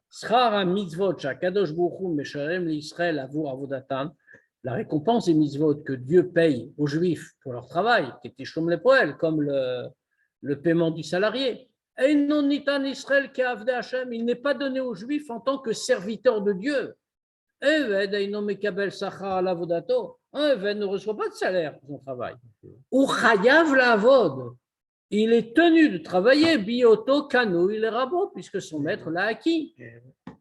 Speaker 1: Schar mitzvot shakadosh baruch hu meshalem l'Israël avur avodatan, la récompense des mitzvot que Dieu paye aux Juifs pour leur travail, qui est tishlom lepoel, comme le paiement du salarié. Einon nitan Israël ki avdei Hashem, il n'est pas donné aux Juifs en tant que serviteur de Dieu. Un évêque ne reçoit pas de salaire pour son travail. Ou chayav lavod, il est tenu de travailler bioto kano, il est rabot puisque son maître l'a acquis.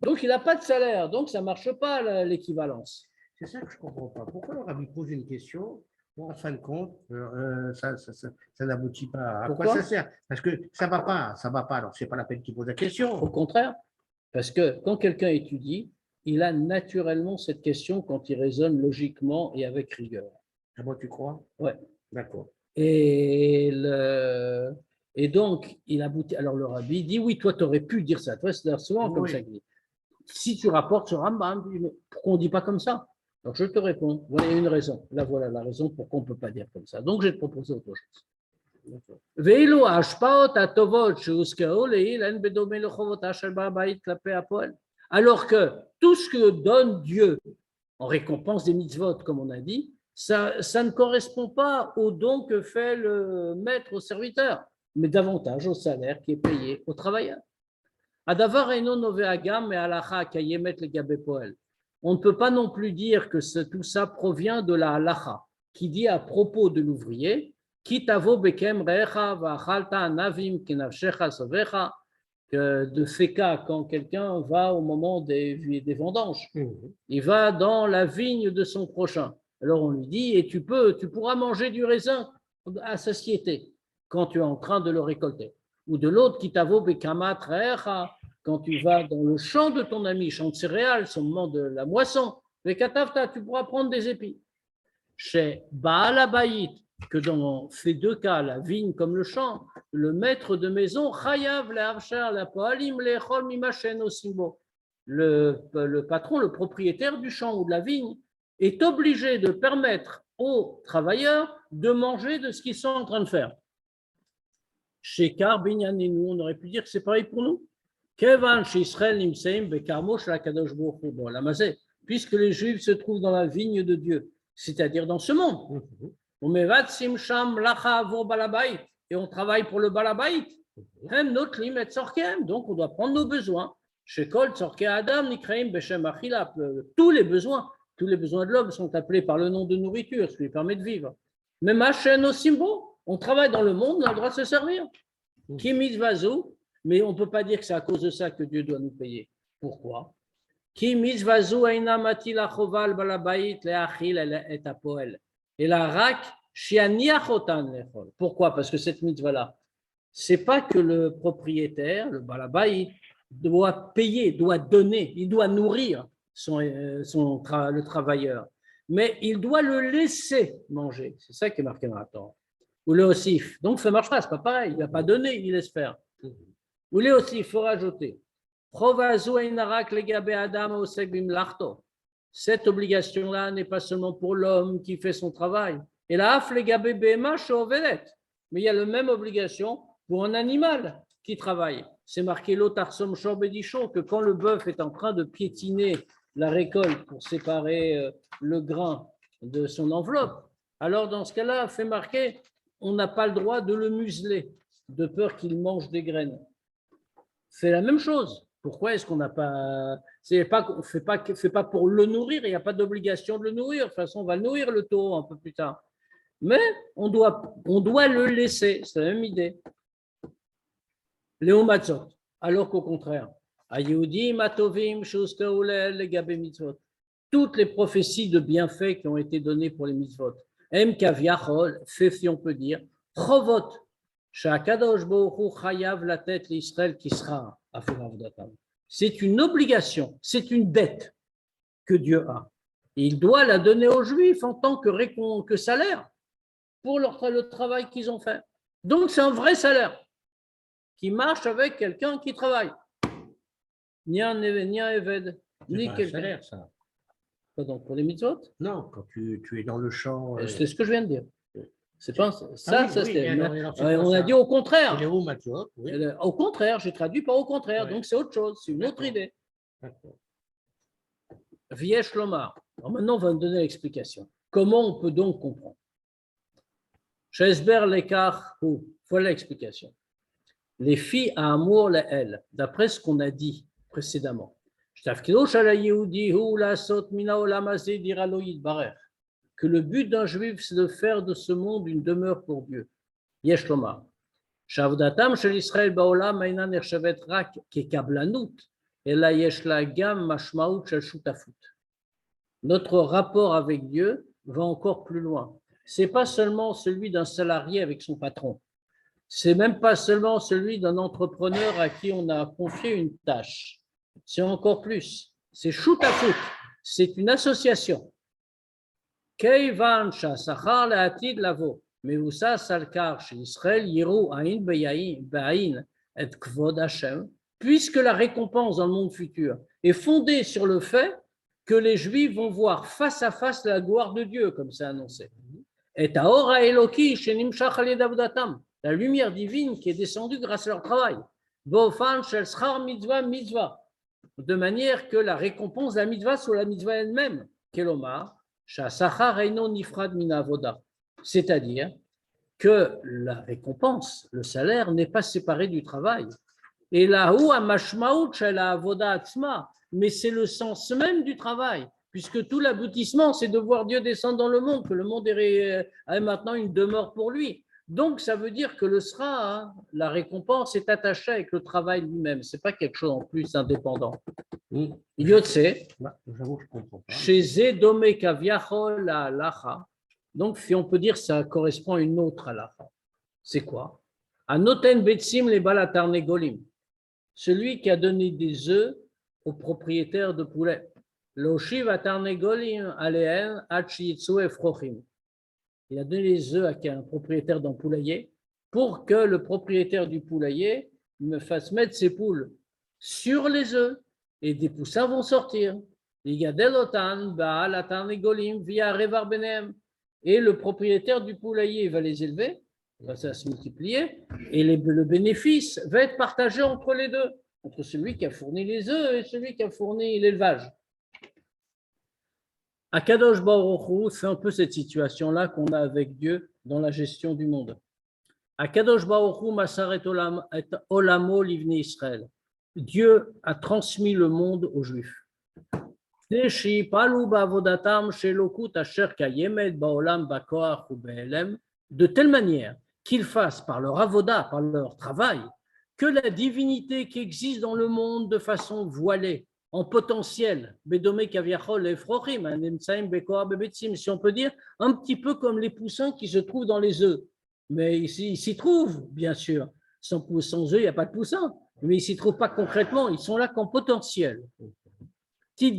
Speaker 1: Donc il n'a pas de salaire, donc ça ne marche pas l'équivalence.
Speaker 2: C'est ça que je ne comprends pas. Pourquoi le rabbi pose une question où, en fin de compte, ça n'aboutit pas. À quoi ça sert? Parce que ça ne va pas, ça va pas. Alors, ce n'est pas la peine qu'il pose la question.
Speaker 1: Au contraire, parce que quand quelqu'un étudie, il a naturellement cette question quand il raisonne logiquement et avec rigueur.
Speaker 2: Ah bon, tu crois?
Speaker 1: Oui.
Speaker 2: D'accord.
Speaker 1: Et donc, il aboutit. Alors, le rabbi dit oui, toi, tu aurais pu dire ça. Toi, c'est souvent comme ça qu'il dit. Si tu rapportes ce Rambam, pourquoi on ne dit pas comme ça? Alors, je te réponds, voilà une raison. Là, voilà la raison pourquoi on ne peut pas dire comme ça. Donc, je vais te proposer autre chose. Alors que tout ce que donne Dieu en récompense des mitzvot, comme on a dit, ça ne correspond pas au don que fait le maître au serviteur, mais davantage au salaire qui est payé au travailleur. On ne peut pas non plus dire que tout ça provient de la halacha, qui dit à propos de l'ouvrier, de ces cas quand quelqu'un va au moment des vendanges, il va dans la vigne de son prochain. Alors on lui dit, et tu pourras manger du raisin à satiété quand tu es en train de le récolter. Ou de l'autre, qui t'avo bekama trecha, quand tu vas dans le champ de ton ami, champ de céréales, c'est au moment de la moisson, vekatavta, tu pourras prendre des épis. Chez Baal Habayit, que dans ces deux cas, la vigne comme le champ, le maître de maison, chayav le'avshar la'poalim le'echol mimashen osimbo. Le patron, le propriétaire du champ ou de la vigne, est obligé de permettre aux travailleurs de manger de ce qu'ils sont en train de faire. Chez Kar Binyaninu, on aurait pu dire que c'est pareil pour nous. Kevan chez Israël nimseim bekarmo shel hakadosh baruch hu. Bon, la mazé, puisque les Juifs se trouvent dans la vigne de Dieu, c'est-à-dire dans ce monde. Et on travaille pour le balabait. Donc on doit prendre nos besoins. Tous les besoins de l'homme sont appelés par le nom de nourriture, ce qui lui permet de vivre. Mais on travaille dans le monde, on a le droit de se servir. Mais on ne peut pas dire que c'est à cause de ça que Dieu doit nous payer. Pourquoi? Et la rak, pourquoi? Parce que cette mitzvah-là, c'est pas que le propriétaire, le balabaït, doit payer, doit donner, il doit nourrir le travailleur, mais il doit le laisser manger. C'est ça qui est marqué dans la Torah. Ou le osif. Donc ça ne marche pas, c'est pas pareil. Il n'a pas donné, il laisse faire. Ou le osif, il faut rajouter. Cette obligation-là n'est pas seulement pour l'homme qui fait son travail. Et là, mais il y a la même obligation pour un animal qui travaille. C'est marqué l'otarsom shorbedicho que quand le bœuf est en train de piétiner la récolte pour séparer le grain de son enveloppe, alors dans ce cas-là, fait marquer, on n'a pas le droit de le museler, de peur qu'il mange des graines. C'est la même chose. Pourquoi est-ce qu'on n'a pas... C'est pas pour le nourrir, il n'y a pas d'obligation de le nourrir. De toute façon, on va le nourrir le taureau un peu plus tard. Mais on doit le laisser, c'est la même idée. Léo Matzot, alors qu'au contraire, toutes les prophéties de bienfaits qui ont été données pour les mitzvot, fait, si on peut dire, Chovot, c'est une obligation, c'est une dette que Dieu a. Et il doit la donner aux Juifs en tant que salaire pour le travail qu'ils ont fait. Donc c'est un vrai salaire qui marche avec quelqu'un qui travaille. Ni un Eved, ni quelqu'un.
Speaker 2: Salaire, ça.
Speaker 1: Pardon, pour les mitzvot?
Speaker 2: Non, quand tu es dans le champ.
Speaker 1: C'est ce que je viens de dire. C'est pas ça,
Speaker 2: oui,
Speaker 1: c'est. On a
Speaker 2: ça.
Speaker 1: dit au contraire.
Speaker 2: Léo Matzot, oui.
Speaker 1: Au contraire, j'ai traduit par au contraire.
Speaker 2: Ouais.
Speaker 1: Donc c'est autre chose, c'est une autre idée.
Speaker 2: D'accord.
Speaker 1: Viesh Lomar. Alors maintenant, on va me donner l'explication. Comment on peut donc comprendre? Shesber l'écart, voilà l'explication. Les filles à amour, elles, d'après ce qu'on a dit précédemment. Que le but d'un juif, c'est de faire de ce monde une demeure pour Dieu. Yesh Lomar. Shavdatam shel Israël baolam aina nershavet rak kekablanut, ela yesh la gam mashmaut shel shutafut. Notre rapport avec Dieu va encore plus loin. C'est pas seulement celui d'un salarié avec son patron. C'est même pas seulement celui d'un entrepreneur à qui on a confié une tâche. C'est encore plus. C'est shutafut. C'est une association. Keivan shasachar le'atid lavo. Meusa salkar chez Israël yiru ain be'ain et kvod Hashem. Puisque la récompense dans le monde futur est fondée sur le fait que les Juifs vont voir face à face la gloire de Dieu, comme c'est annoncé. Et Taora Eloki shenimshach al yedavdatam. La lumière divine qui est descendue grâce à leur travail. De manière que la récompense de la mitzvah soit la mitzvah elle-même. C'est-à-dire que la récompense, le salaire, n'est pas séparé du travail. Et mais c'est le sens même du travail, puisque tout l'aboutissement, c'est de voir Dieu descendre dans le monde, que le monde est maintenant une demeure pour lui. Donc, ça veut dire que le sera, la récompense est attachée avec le travail lui-même. Ce n'est pas quelque chose en plus indépendant. Yotse,
Speaker 2: J'avoue, je comprends pas.
Speaker 1: chez Zedome Kaviachol la halacha, donc si on peut dire ça correspond à une autre halacha. C'est quoi? Anoten Betsim les balatarnegolim, celui qui a donné des œufs aux propriétaires de poulets. L'oshiv atarnegolim aleen achitsu efrochim. Il a donné les œufs à un propriétaire d'un poulailler pour que le propriétaire du poulailler me fasse mettre ses poules sur les œufs et des poussins vont sortir. Et le propriétaire du poulailler va les élever, ça va se multiplier, et le bénéfice va être partagé entre les deux, entre celui qui a fourni les œufs et celui qui a fourni l'élevage. Akadosh Baruch Hu, c'est un peu cette situation-là qu'on a avec Dieu dans la gestion du monde. Akadosh Baruch Hu masar et olamo livnei Israël. Dieu a transmis le monde aux Juifs. De telle manière qu'ils fassent par leur avoda, par leur travail, que la divinité qui existe dans le monde de façon voilée, en potentiel, si on peut dire, un petit peu comme les poussins qui se trouvent dans les œufs. Mais ils s'y trouvent, bien sûr. Sans œufs, il n'y a pas de poussins. Mais ils ne s'y trouvent pas concrètement, ils sont là qu'en potentiel. Ils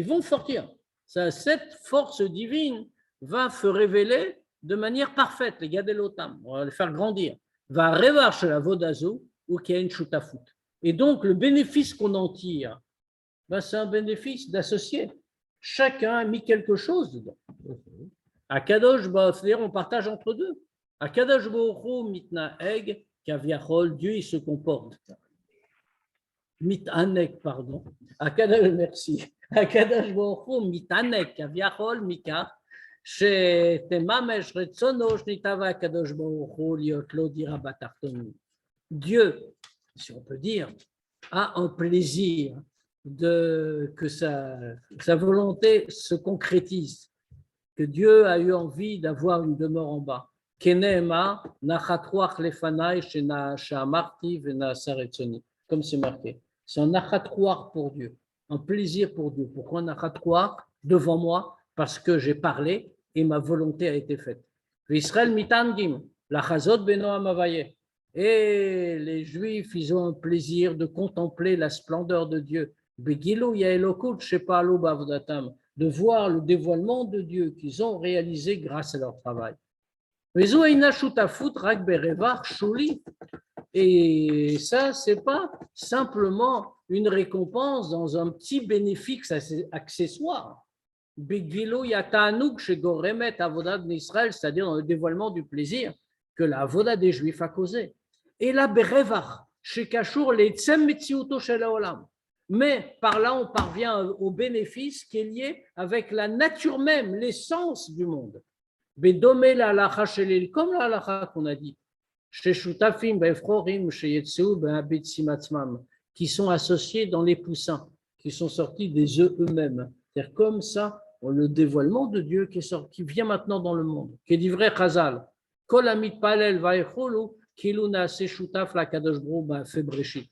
Speaker 1: vont sortir. Cette force divine va se révéler de manière parfaite, les gadelotam, on va les faire grandir. Va revar chez la vodazou ou qu'il y a une choutafout. Et donc, le bénéfice qu'on en tire, ben, c'est un bénéfice d'associer. Chacun a mis quelque chose dedans. À Kadosh, c'est-à-dire on partage entre deux. À Kadosh Bohu mitna eg kaviachol, Dieu il se comporte. Mitanek, pardon. Akadash, merci. Akadash Baruch Mitanek, Kaviachol, Mika, Temamesh Retsono, Shnitava, Akadash Baruch Liot Lo Dira Batartonu. Dieu, si on peut dire, a un plaisir que sa volonté se concrétise, que Dieu a eu envie d'avoir une demeure en bas. Kenema, Nachatruach Lefanai, Shena Shamarti, Vena Saretsoni, comme c'est marqué. C'est un achatroir pour Dieu, un plaisir pour Dieu. Pourquoi un achatroir devant moi? Parce que j'ai parlé et ma volonté a été faite. Israël mitangim, la chazot beno amavaye. Et les Juifs, ils ont un plaisir de contempler la splendeur de Dieu. Begilo yaelokut shepalo bavodatam, de voir le dévoilement de Dieu qu'ils ont réalisé grâce à leur travail. Et ça, ce n'est pas simplement une récompense dans un petit bénéfice accessoire. C'est-à-dire dans le dévoilement du plaisir que la avoda des Juifs a causé. Et la berevach, chez Kachour, les tsem metziuto shel haolam. Mais par là, on parvient au bénéfice qui est lié avec la nature même, l'essence du monde. Bedomé la halacha shelil, comme la halacha qu'on a dit, chez Shutafim, Befrorim, chez Yetseu, Behabitsim Atzmam, qui sont associés dans les poussins, qui sont sortis des œufs eux-mêmes. C'est-à-dire comme ça, le dévoilement de Dieu qui est sorti, qui vient maintenant dans le monde, qui est dit vrai Chazal, Kol Amit Palel Vaecholu, Kiluna Seshutaf la Kadosh Baruch fait Breshit.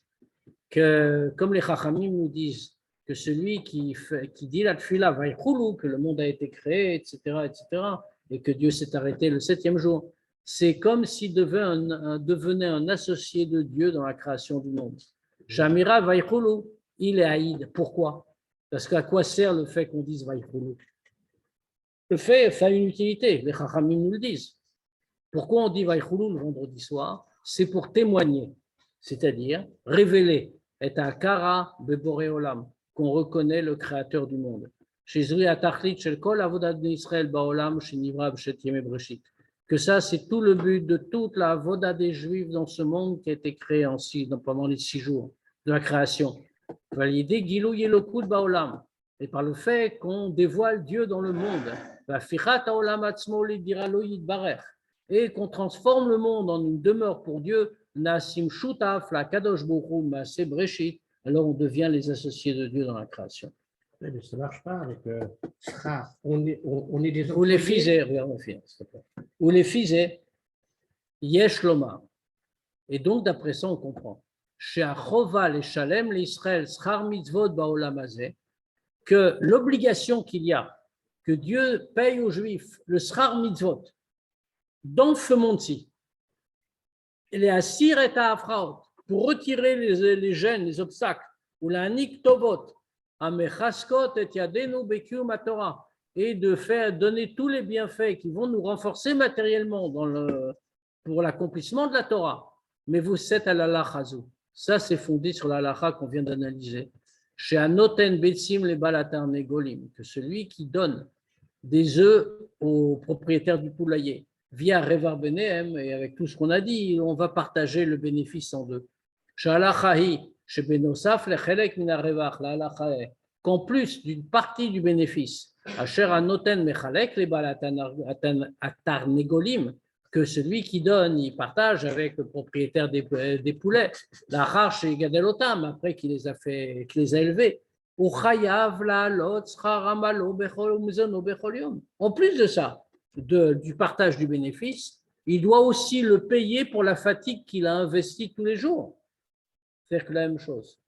Speaker 1: Que comme les Chachamim nous disent que celui qui dit la Tfila Vaechulu, que le monde a été créé, etc., et que Dieu s'est arrêté le 7e jour, c'est comme s'il devenait un associé de Dieu dans la création du monde. Shamira Vaïchoulou, il est haïd. Pourquoi? Parce qu'à quoi sert le fait qu'on dise Vaïchoulou? Le fait a une utilité, les Chachamim nous le disent. Pourquoi on dit Vaïchoulou le vendredi soir? C'est pour témoigner, c'est-à-dire révéler, et à Kara Beboré Olam, qu'on reconnaît le créateur du monde. Que ça, c'est tout le but de toute la avoda des Juifs dans ce monde qui a été créé pendant les 6 jours de la création. Et par le fait qu'on dévoile Dieu dans le monde, et qu'on transforme le monde en une demeure pour Dieu, alors on devient les associés de Dieu dans la création.
Speaker 2: Mais ça ne marche pas avec Sra. On est des
Speaker 1: Ou les fisés, regarde ma fille, s'il te plaît. Ou les fisés, Yesh Lomar. Et donc, d'après ça, on comprend. Chez Achova, les Shalem, l'Israël, Schar Mitzvot, Baolam Hazeh, que l'obligation qu'il y a, que Dieu paye aux Juifs le Schar Mitzvot dans ce monde-ci, les Asir et Afraot, pour retirer les gènes, les obstacles, ou la Nik Tovot, et de faire donner tous les bienfaits qui vont nous renforcer matériellement pour l'accomplissement de la Torah. Mais vous êtes à l'alacha. Ça, c'est fondé sur l'alacha qu'on vient d'analyser. Chez Anoten Betsim les Balatar Negolim, que celui qui donne des œufs aux propriétaires du poulailler via Revar Benehem, et avec tout ce qu'on a dit, on va partager le bénéfice en deux. Chez Alachahi, chez Benosaf, le Chelek Mina Revach, la Alachae, qu'en plus d'une partie du bénéfice, Asher Anoten Mechalek, les Baal Atar Negolim, que celui qui donne, il partage avec le propriétaire des poulets, la harche et Gadelotam, après qu'il les a élevés. En plus de ça, du partage du bénéfice, il doit aussi le payer pour la fatigue qu'il a investie tous les jours. C'est la même chose.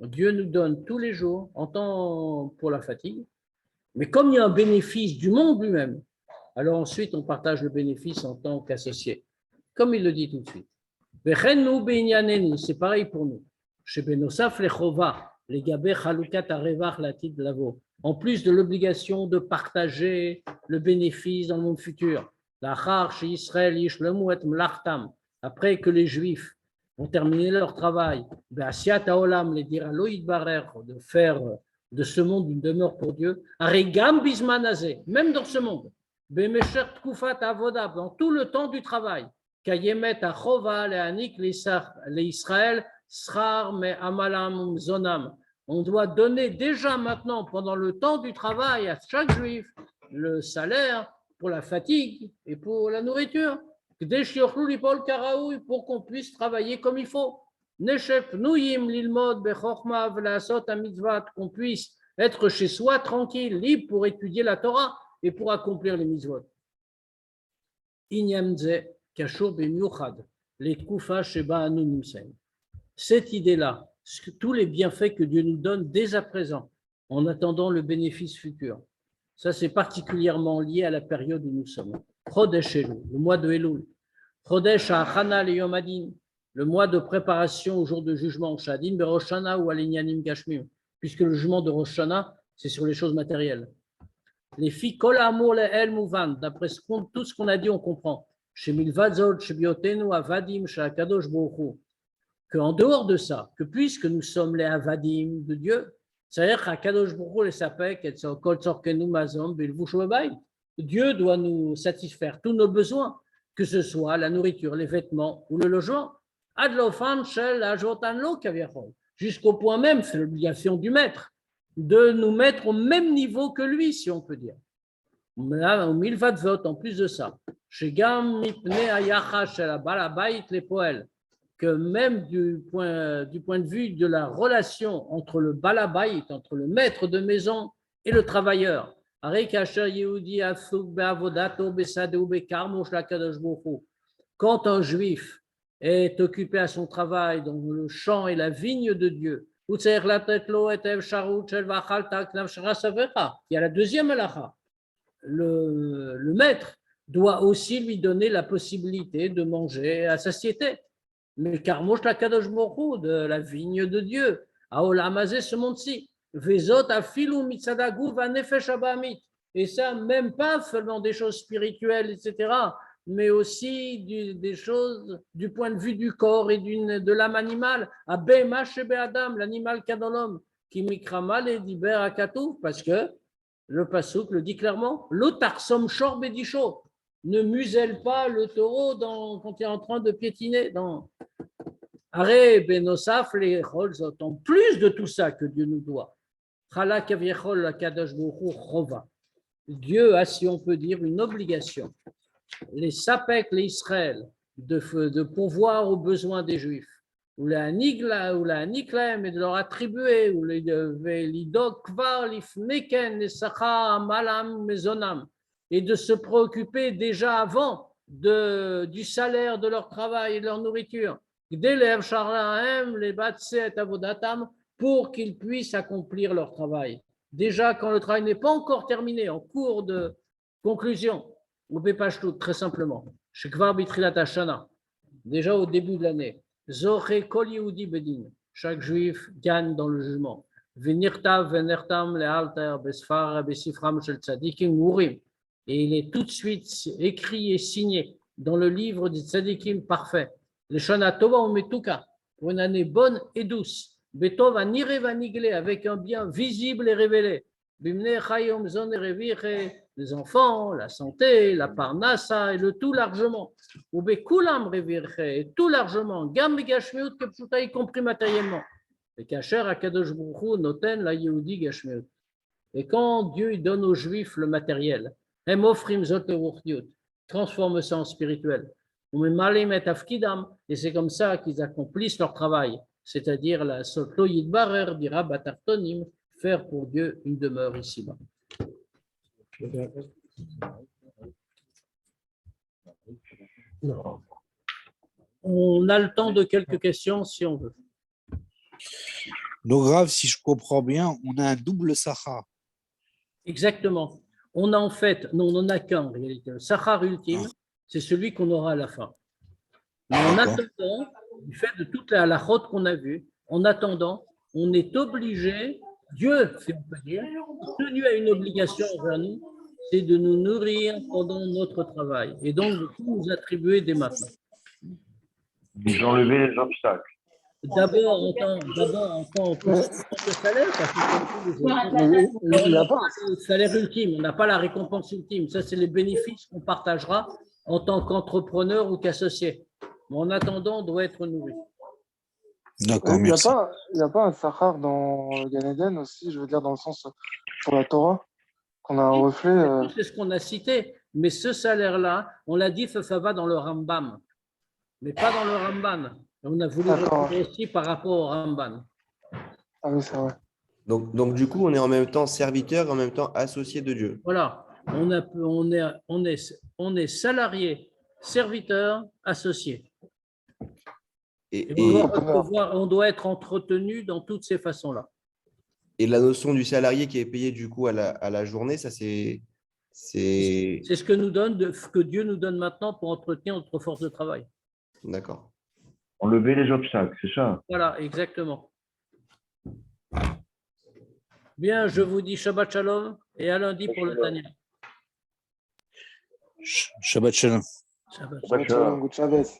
Speaker 1: Dieu nous donne tous les jours en temps pour la fatigue, mais comme il y a un bénéfice du monde lui-même, alors ensuite on partage le bénéfice en tant qu'associé, comme il le dit tout de suite. C'est pareil pour nous. En plus de l'obligation de partager le bénéfice dans le monde futur, après que les Juifs ont terminé leur travail, de faire de ce monde une demeure pour Dieu, même dans ce monde, dans tout le temps du travail, on doit donner déjà maintenant, pendant le temps du travail, à chaque Juif, le salaire pour la fatigue et pour la nourriture, pour qu'on puisse travailler comme il faut. Qu'on puisse être chez soi tranquille, libre pour étudier la Torah et pour accomplir les mitzvot. Cette idée-là, tous les bienfaits que Dieu nous donne dès à présent, en attendant le bénéfice futur, ça c'est particulièrement lié à la période où nous sommes. Chodesh Elul, le mois de Elul. Chodesh Ha'achana leYom Hadin, le mois de préparation au jour de jugement, Shadin beRosh Hana ou Alinyanim Gashmim, puisque le jugement de Rosh Hana, c'est sur les choses matérielles. Les filles Kol Amour le'el Mouvan, d'après tout ce qu'on a dit, on comprend. Chez Milvadzot, chez Biotenu, Avadim, chez Akadosh Baruch Hu, qu'en dehors de ça, que puisque nous sommes les Avadim de Dieu, c'est-à-dire qu'Akadosh Baruch Hu les sapek et Kol Tzorkenu Mazon Bilvush Bebayit, Dieu doit nous satisfaire tous nos besoins, que ce soit la nourriture, les vêtements ou le logement. Adlofan Shel Ajotanlo Kaviachol, jusqu'au point même, c'est l'obligation du maître, de nous mettre au même niveau que lui, si on peut dire. En plus de ça, que même du point de vue de la relation entre le balabait, entre le maître de maison et le travailleur, quand un juif est occupé à son travail dans le champ et la vigne de Dieu, il y a la deuxième halakha. Le maître doit aussi lui donner la possibilité de manger à satiété. Mais Karmosh la Kadosh Baruch Hu, de la vigne de Dieu, à Olamazé, ce monde-ci, Vezot afilu mitzadagu vanefesh abamit. Et ça, même pas seulement des choses spirituelles, etc., mais aussi des choses du point de vue du corps et de l'âme animale. Abema shebe Adam, l'animal qu'a dans l'homme, qui mikramal et diber akatouf, parce que le Passouk le dit clairement, l'otarsom shor bedisho, ne muselle pas le taureau quand il est en train de piétiner. Aré benosaf les cholzot, en plus de tout ça que Dieu nous doit. Chala kaviechol la kadosh bohu chova. Dieu a, si on peut dire, une obligation. Les sapek, les Israël, de pourvoir aux besoins des Juifs, ou la nigla, ou la niklem, et de leur attribuer, ou l'idok kvar lifneken, les sacha malam mezonam, et de se préoccuper déjà avant du salaire de leur travail et de leur nourriture, pour qu'ils puissent accomplir leur travail. Déjà, quand le travail n'est pas encore terminé, en cours de conclusion, ou Bepashtout, très simplement, déjà au début de l'année, Zoché Kol Yehudi Bedin, chaque juif gagne dans le jugement. Venirtav venertam lealter besfar besifram shel tzadikim murim. Et il est tout de suite écrit et signé dans le livre des tzadikim parfait. Le Shana Tova Umetuka, pour une année bonne et douce. Betov Anire Vanigle, avec un bien visible et révélé. Bimne Chayom Zon Reviche, les enfants, la santé, la parnassa et le tout largement. Ou Bekulam Reviche, et tout largement. Gam Gashmiut Kepsuta, y compris matériellement. Et Kacher Akadosh Baruch Hu noten la Yehudi Gashmiut. Et quand Dieu il donne aux Juifs le matériel, Hem ofrim zot leruchniut, transforme ça en spirituel. Et c'est comme ça qu'ils accomplissent leur travail, c'est-à-dire la Sotlo Yidbarer dira Batartonim, faire pour Dieu une demeure ici-bas. On a le temps de quelques questions si on veut.
Speaker 4: Donc, grave, si je comprends bien, on a un double Sahar.
Speaker 1: Exactement. On a en fait, non, on n'en a qu'un en réalité. Le Sahar ultime, c'est celui qu'on aura à la fin. Mais en attendant, du fait de toute la halachot qu'on a vue, en attendant, on est obligé, Dieu, si on peut dire, tenu à une obligation envers nous, c'est de nous nourrir pendant notre travail et donc de tout nous attribuer dès maintenant.
Speaker 5: Ils ont levé les obstacles.
Speaker 1: D'abord, on prend le salaire, parce que
Speaker 6: Il n'y a pas.
Speaker 1: le salaire ultime, on n'a pas la récompense ultime. Ça, c'est les bénéfices qu'on partagera en tant qu'entrepreneur ou qu'associé. Mais en attendant, on doit être nourri.
Speaker 4: D'accord,
Speaker 6: Il n'y a
Speaker 4: merci.
Speaker 6: pas un Sahar dans Gan Eden aussi, je veux dire, dans le sens pour la Torah, qu'on a un reflet.
Speaker 1: C'est ce qu'on a cité. Mais ce salaire-là, on l'a dit, ça va dans le Rambam, mais pas dans le Ramban. On a voulu retrouver aussi par rapport au Ramban.
Speaker 6: Ah oui, c'est vrai.
Speaker 7: Donc, du coup, on est en même temps serviteur et en même temps associé de Dieu.
Speaker 1: Voilà, on est salarié, serviteur, associé.
Speaker 7: Et
Speaker 1: On doit être entretenu dans toutes ces façons-là.
Speaker 7: Et la notion du salarié qui est payé du coup à la journée, ça c'est
Speaker 1: ce que Dieu nous donne maintenant pour entretenir notre force de travail.
Speaker 7: D'accord.
Speaker 5: Enlever les obstacles, c'est ça.
Speaker 1: Voilà, exactement. Bien, je vous dis Shabbat Shalom et à lundi pour le Tania.
Speaker 4: Shabbat Shalom.
Speaker 6: Shabbat Shalom, good Shabbos.